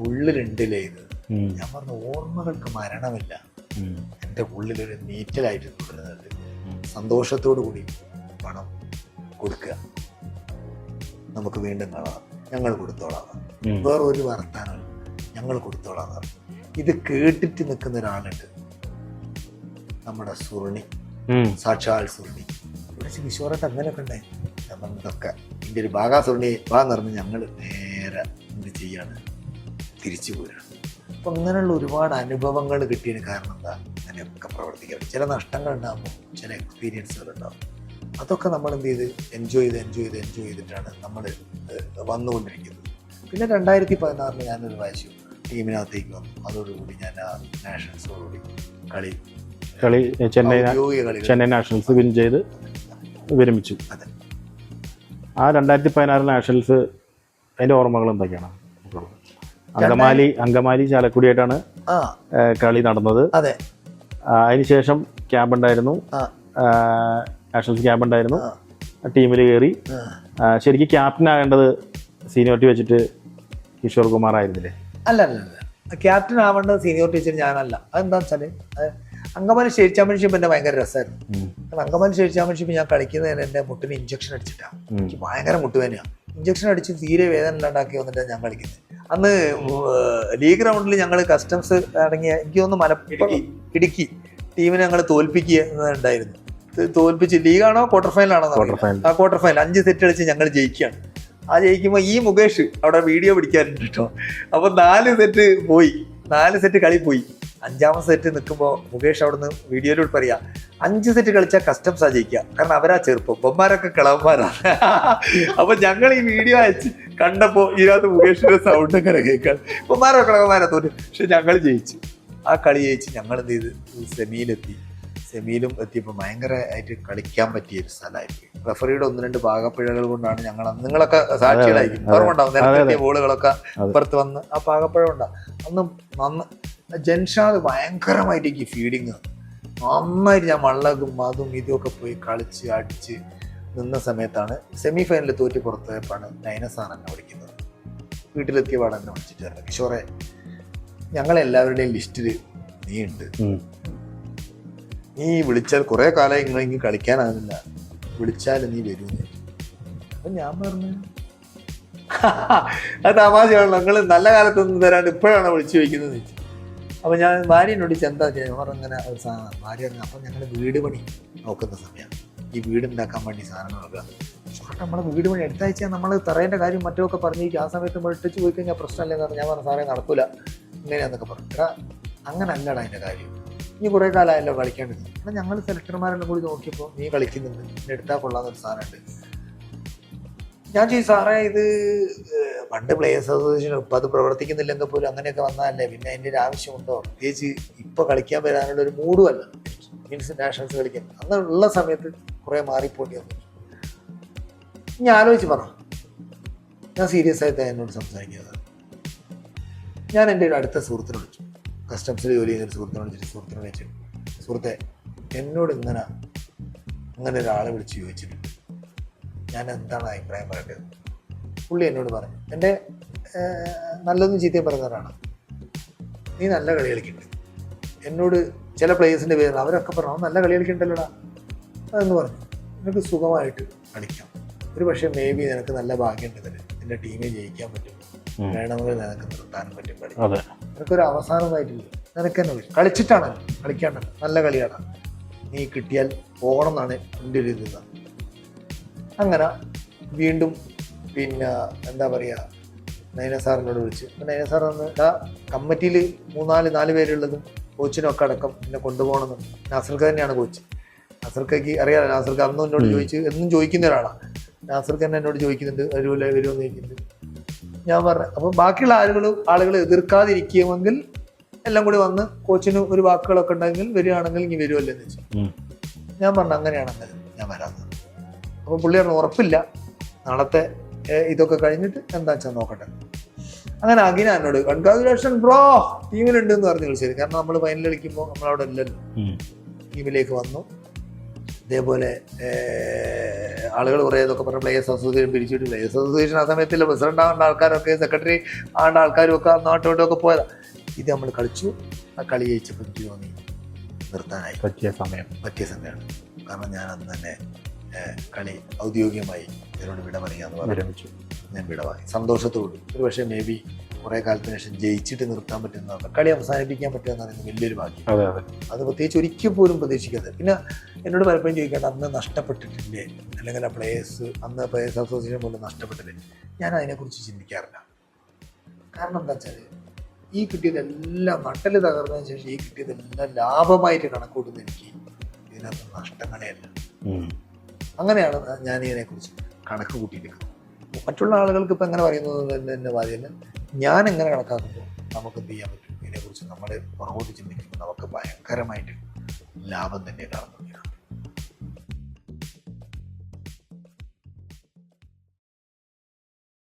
ഉള്ളിലുണ്ടില്ലേ ഇത്. ഞാൻ പറഞ്ഞു ഓർമ്മകൾക്ക് മരണമില്ല, എൻ്റെ ഉള്ളിലൊരു നീറ്റലായിട്ട് തുടരുന്നുണ്ട്. സന്തോഷത്തോടു കൂടി പണം കൊടുക്കുക, നമുക്ക് വീണ്ടും കാണാം, ഞങ്ങൾ കൊടുത്തോളാം, വേറൊരു വർത്താനം ഞങ്ങൾ കൊടുത്തോളാം. ഇത് കേട്ടിട്ട് നിൽക്കുന്ന ഒരാളുണ്ട്, നമ്മുടെ സുർണി, സാക്ഷാൽ സുർണി. വിളിച്ച് കിഷോറായിട്ട് അങ്ങനെയൊക്കെ ഉണ്ടായി. ഞാൻ പറഞ്ഞതൊക്കെ ഇതിൻ്റെ ഒരു ഭാഗാ സുർണി ഭാഗം നിറഞ്ഞ് ഞങ്ങൾ നേരെ എന്ത് ചെയ്യാണ്, തിരിച്ചു പോരാണ്. അപ്പം അങ്ങനെയുള്ള ഒരുപാട് അനുഭവങ്ങൾ കിട്ടിയതിന് കാരണം എന്താ, അങ്ങനെയൊക്കെ പ്രവർത്തിക്കാം. ചില നഷ്ടങ്ങൾ ഉണ്ടാകുമ്പോൾ ചില എക്സ്പീരിയൻസുകൾ ഉണ്ടാകും. അതൊക്കെ നമ്മൾ എന്ത് ചെയ്ത് എൻജോയ് ചെയ്തിട്ടാണ് നമ്മൾ വന്നുകൊണ്ടിരിക്കുന്നത്. പിന്നെ 2016 ഞാനൊരു പ്രാവശ്യം ടീമിനകത്തേക്ക് വന്നു. അതോടുകൂടി ഞാൻ ആ നാഷണൽസോടുകൂടി കളി ചെന്നൈ നാഷണൽസ് വിൻ ചെയ്ത് വിരമിച്ചു. അതെ. ആ 2016 നാഷണൽസ് അതിൻ്റെ ഓർമ്മകൾ എന്തൊക്കെയാണ്? അങ്കമാലി ചാലക്കുടിയായിട്ടാണ് കളി നടന്നത്. അതെ. അതിനുശേഷം ക്യാമ്പ് ഉണ്ടായിരുന്നു, നാഷണൽസ് ക്യാമ്പ് ഉണ്ടായിരുന്നു, ടീമിൽ കയറി. ശരിക്കും ക്യാപ്റ്റൻ ആകേണ്ടത് സീനിയോറിറ്റി വെച്ചിട്ട് കിഷോർ കുമാർ ആയിരുന്നില്ലേ? അല്ല, ക്യാപ്റ്റൻ ആവേണ്ടത് സീനിയോറിറ്റി വെച്ചിട്ട് ഞാനല്ല. അതെന്താ വെച്ചാല് അങ്കമാലി സ്റ്റേറ്റ് ചാമ്പ്യൻഷിപ്പ് എന്നെ ഭയങ്കര രസമായിരുന്നു. കാരണം അങ്കമാലി സ്റ്റേറ്റ് ചാമ്പ്യൻഷിപ്പ് ഞാൻ കളിക്കുന്നതിന് എൻ്റെ മുട്ടിന് ഇഞ്ചക്ഷൻ അടിച്ചിട്ടാണ്. എനിക്ക് ഭയങ്കര മുട്ടുവേനയാണ്. ഇഞ്ചക്ഷൻ അടിച്ച് തീരെ വേദന ഇല്ലാണ്ടാക്കി വന്നിട്ടാണ് ഞാൻ കളിക്കുന്നത്. അന്ന് ലീഗ് റൗണ്ടിൽ ഞങ്ങൾ കസ്റ്റംസ് അടങ്ങിയ എനിക്ക് തോന്നുന്നു മലപ്പുറം ഇടുക്കി ടീമിനെ ഞങ്ങൾ തോൽപ്പിക്കുന്നുണ്ടായിരുന്നു. തോൽപ്പിച്ച് ലീഗാണോ ക്വാർട്ടർ ഫൈനലാണോ? ആ ക്വാർട്ടർ ഫൈനൽ 5 സെറ്റ് കളിച്ച് ഞങ്ങൾ ജയിക്കുകയാണ്. ആ ജയിക്കുമ്പോൾ ഈ മുകേഷ് അവിടെ വീഡിയോ പിടിക്കാറുണ്ട് കേട്ടോ. അപ്പോൾ 4 സെറ്റ് പോയി, 4 സെറ്റ് കളി പോയി. 5ാമത്തെ സെറ്റ് നിൽക്കുമ്പോൾ മുകേഷ് അവിടുന്ന് വീഡിയോയിലൂടെ പറയാ 5 സെറ്റ് കളിച്ചാൽ കസ്റ്റംസാ ജയിക്കുക, കാരണം അവരാ ചെറുപ്പം, ബൊമ്മാരൊക്കെ കിളവന്മാരാണ്. അപ്പൊ ഞങ്ങൾ ഈ വീഡിയോ അയച്ച് കണ്ടപ്പോ ഇതിനകത്ത് മുകേഷിന്റെ സൗണ്ട് ഇങ്ങനെ കേൾക്കാൻ, ബൊമ്മാരോ കിളവന്മാരാ തോന്നി. പക്ഷെ ഞങ്ങൾ ജയിച്ചു. ആ കളി ജയിച്ച് ഞങ്ങൾ എന്ത് ചെയ്ത് സെമിയിലെത്തി. സെമിയിലും എത്തിയപ്പോൾ ഭയങ്കരമായിട്ട് കളിക്കാൻ പറ്റിയൊരു സ്ഥലമായിരിക്കും. റഫറിയുടെ 1-2 പാകപ്പിഴകൾ കൊണ്ടാണ് ഞങ്ങൾ, നിങ്ങളൊക്കെ സാക്ഷികളായിരിക്കും, ഓർമ്മ ഉണ്ടാവും, നേരത്തെ ബോളുകളൊക്കെ അപ്പുറത്ത് വന്ന് ആ പാകപ്പിഴ ഉണ്ടാവും. അന്ന് ജൻഷാദ് ഭയങ്കരമായിട്ട് ഫീഡിങ് നന്നായിട്ട് ഞാൻ വള്ളകും അതും ഇതുമൊക്കെ പോയി കളിച്ച് അടിച്ച് നിന്ന സമയത്താണ് സെമി ഫൈനലിൽ തോറ്റ് പുറത്തുപോയപ്പോഴാണ് നൈനസാർ എന്നെ വിളിക്കുന്നത്. വീട്ടിലെത്തിയ പാടെ എന്നെ വിളിച്ചിട്ട് പറഞ്ഞു, കിഷോറെ ഞങ്ങളെല്ലാവരുടെയും ലിസ്റ്റിൽ നീ ഉണ്ട്, നീ വിളിച്ചാൽ കുറേ കാലം ഇങ്ങനെ കളിക്കാനാകുന്നില്ല, വിളിച്ചാൽ നീ വരുമെന്ന്. അപ്പം ഞാൻ പറഞ്ഞു അത് തമാശയാണല്ലോ, നിങ്ങൾ നല്ല കാലത്തൊന്നും തരാണ്ട് ഇപ്പോഴാണ് വിളിച്ചു ചോദിക്കുന്നത്. അപ്പം ഞാൻ ഭാര്യനോട് എന്താ ചെയ്യുക അങ്ങനെ ഭാര്യ പറഞ്ഞു, അപ്പം ഞങ്ങൾ വീട് പണി നോക്കുന്ന സമയമാണ്, ഈ വീടുണ്ടാക്കാൻ വേണ്ടി സാധനങ്ങളൊക്കെ നമ്മളെ വീട് പണി അടുത്താഴ്ച നമ്മൾ തറേൻ്റെ കാര്യം മറ്റൊക്കെ പറഞ്ഞിരിക്കും. ആ സമയത്ത് നമ്മൾ ഇട്ടിച്ച് പോയി കഴിഞ്ഞാൽ പ്രശ്നമല്ലെന്ന് പറഞ്ഞു. ഞാൻ പറഞ്ഞു സാറേ നടക്കൂല ഇങ്ങനെയാന്നൊക്കെ പറഞ്ഞു. എടാ അങ്ങനെ അല്ലടാ അതിൻ്റെ കാര്യം, നീ കുറേ കാലമായല്ലോ കളിക്കേണ്ടത്. എന്നാൽ ഞങ്ങൾ സെലക്ടർമാരെല്ലാം കൂടി നോക്കിയപ്പോൾ നീ കളിക്കുന്നുണ്ട്, എന്നെ എടുത്താൽ കൊള്ളാമെന്നൊരു സാധനമുണ്ട്. ഞാൻ ചോദിച്ചു സാറേ ഇത് പണ്ട് പ്ലേയേഴ്സ് അസോസിയേഷൻ ഇപ്പം അത് പ്രവർത്തിക്കുന്നില്ലെങ്കിൽ പോലും അങ്ങനെയൊക്കെ വന്നാലേ പിന്നെ അതിൻ്റെ ഒരു ആവശ്യമുണ്ടോ? പ്രത്യേകിച്ച് ഇപ്പോൾ കളിക്കാൻ വരാനുള്ള ഒരു മൂഡുമല്ല മീൻസ് നാഷണൽസ് കളിക്കാൻ. അന്നുള്ള സമയത്ത് കുറേ മാറിപ്പോണ്ടി വന്നു. ഞാൻ ആലോചിച്ച് പറഞ്ഞു, ഞാൻ സീരിയസ് ആയിട്ട് എന്നോട് സംസാരിക്കുന്നത്. ഞാൻ എൻ്റെ ഒരു അടുത്ത സുഹൃത്തിനെ വിളിച്ചു, കസ്റ്റംസിൽ ജോലി ചെയ്യുന്നൊരു സുഹൃത്തിനെ വിളിച്ചിട്ട്, സുഹൃത്തെ എന്നോട് അങ്ങനെ ഒരാളെ വിളിച്ച് ചോദിച്ചിട്ടുണ്ട്, ഞാൻ എന്താണ് അഭിപ്രായം പറയേണ്ടത്? പുള്ളി എന്നോട് പറഞ്ഞു, എൻ്റെ നല്ലൊന്നും ചീത്തയും പറയുന്നവരാണ്, നീ നല്ല കളി കളിക്കുന്നുണ്ട്. എന്നോട് ചില പ്ലേയേഴ്സിൻ്റെ പേര് അവരൊക്കെ പറഞ്ഞു നല്ല കളി കളിക്കണ്ടല്ലോടാ അതെന്ന് പറഞ്ഞു, നിനക്ക് സുഖമായിട്ട് കളിക്കാം. ഒരു പക്ഷേ മേ ബി നിനക്ക് നല്ല ഭാഗ്യം ഉണ്ടെങ്കിൽ നിന്റെ ടീമിൽ ജയിക്കാൻ പറ്റും, വേണമെങ്കിൽ നിനക്ക് നിർത്താനും പറ്റും കളി. നിനക്കൊരു അവസാനമായിട്ടില്ല, നിനക്ക് തന്നെ വരും, കളിച്ചിട്ടാണല്ലോ കളിക്കാണ്ടല്ലോ, നല്ല കളിയാണ്, നീ കിട്ടിയാൽ പോകണം എന്നാണ് എൻ്റെ ഒരു ഇത്. അങ്ങനെ വീണ്ടും പിന്നെ എന്താ പറയുക നൈനസാറിനോട് വിളിച്ച്, നൈനസാർ വന്ന് കമ്മിറ്റിയിൽ 3-4 പേരുള്ളതും കോച്ചിനൊക്കെ അടക്കം എന്നെ കൊണ്ടുപോകണമെന്നുണ്ട്. നാസർക്ക് തന്നെയാണ് കോച്ച്. നാസർക്കയ്ക്ക് അറിയാമല്ലോ, നാസർക്ക് അന്നും എന്നോട് ചോദിച്ച് എന്നും ചോദിക്കുന്ന ഒരാളാണ്. നാസർക്ക് തന്നെ എന്നോട് ചോദിക്കുന്നുണ്ട് വരുമല്ലോ ചോദിക്കുന്നുണ്ട്. ഞാൻ പറഞ്ഞു അപ്പം ബാക്കിയുള്ള ആളുകൾ എതിർക്കാതിരിക്കുമെങ്കിൽ എല്ലാം കൂടി വന്ന് കോച്ചിന് ഒരു വാക്കുകളൊക്കെ ഉണ്ടെങ്കിൽ വരികയാണെങ്കിൽ ഇനി വരുമല്ലോ എന്ന് വെച്ചു. ഞാൻ പറഞ്ഞു അങ്ങനെയാണെങ്കിൽ ഞാൻ വരാമെന്ന്. അപ്പോൾ പുള്ളി പറഞ്ഞു ഉറപ്പില്ല, നാളത്തെ ഇതൊക്കെ കഴിഞ്ഞിട്ട് എന്താ വെച്ചാൽ നോക്കട്ടെ. അങ്ങനെ അഖിന എന്നോട് കൺഗ്രാജുലേഷൻ ബ്രോ ടീമിലുണ്ട് എന്ന് പറഞ്ഞ് വിളിച്ചത്. കാരണം നമ്മൾ ഫൈനൽ കളിക്കുമ്പോൾ നമ്മളവിടെ ഇല്ലല്ലോ, ടീമിലേക്ക് വന്നു. ഇതേപോലെ ആളുകൾ കുറേ ഇതൊക്കെ പറഞ്ഞ പ്ലേയേഴ്സ് അസോസിയേഷൻ പിരിച്ചിട്ട്, പ്ലേയേഴ്സ് അസോസിയേഷൻ ആ സമയത്തില്ല, പ്രസിഡന്റ് ആവേണ്ട ആൾക്കാരൊക്കെ സെക്രട്ടറി ആവേണ്ട ആൾക്കാരും ഒക്കെ അങ്ങോട്ടോട്ടൊക്കെ പോയതാണ്. ഇത് നമ്മൾ കളിച്ചു. ആ കളി ജയിച്ചപ്പോൾ എനിക്ക് തോന്നി നിർത്താനായി പറ്റിയ സമയമാണ്. കാരണം ഞാൻ അന്ന് തന്നെ കളി ഔദ്യോഗികമായി ഇതിനോട് വിട പറയാന്ന് പറഞ്ഞു. ഞാൻ വിടവായി സന്തോഷത്തോട്. ഒരു പക്ഷേ മേ ബി കുറേ കാലത്തിന് ശേഷം ജയിച്ചിട്ട് നിർത്താൻ പറ്റുന്നതാണ്, കളി അവസാനിപ്പിക്കാൻ പറ്റുക എന്ന് പറയുന്നത് വലിയൊരു ഭാഗ്യം. അത് പ്രത്യേകിച്ച് ഒരിക്കൽ പോലും പ്രതീക്ഷിക്കാതെ. പിന്നെ എന്നോട് പലപ്പോഴും ചോദിക്കേണ്ട, അന്ന് നഷ്ടപ്പെട്ടിട്ടില്ലേ, അല്ലെങ്കിൽ ആ പ്ലേയേഴ്സ് അന്ന് പ്ലേയേഴ്സ് അസോസിയേഷൻ പോലും നഷ്ടപ്പെട്ടില്ലേ, ഞാൻ അതിനെക്കുറിച്ച് ചിന്തിക്കാറില്ല. കാരണം എന്താ വെച്ചാൽ ഈ കിട്ടിയതെല്ലാം നട്ടൽ തകർന്നതിന് ശേഷം ഈ കിട്ടിയതെല്ലാം ലാഭമായിട്ട് കണക്കൂട്ടുന്ന എനിക്ക് ഇതിനകത്ത് നഷ്ടങ്ങളെ അല്ല. അങ്ങനെയാണ് ഞാൻ ഇതിനെക്കുറിച്ച് കണക്ക് കൂട്ടിയിരിക്കുന്നത്. മറ്റുള്ള ആളുകൾക്ക് ഇപ്പം എങ്ങനെ പറയുന്നത് തന്നെ ബാധ്യല്ല, ഞാൻ എങ്ങനെ കണക്കാക്കുമ്പോൾ നമുക്ക് എന്ത് ചെയ്യാൻ പറ്റും, ഇതിനെക്കുറിച്ച് നമ്മൾ പുറകോട്ട് ചിന്തിക്കുമ്പോൾ നമുക്ക് ഭയങ്കരമായിട്ട് ലാഭം തന്നെ കാണുന്നത്.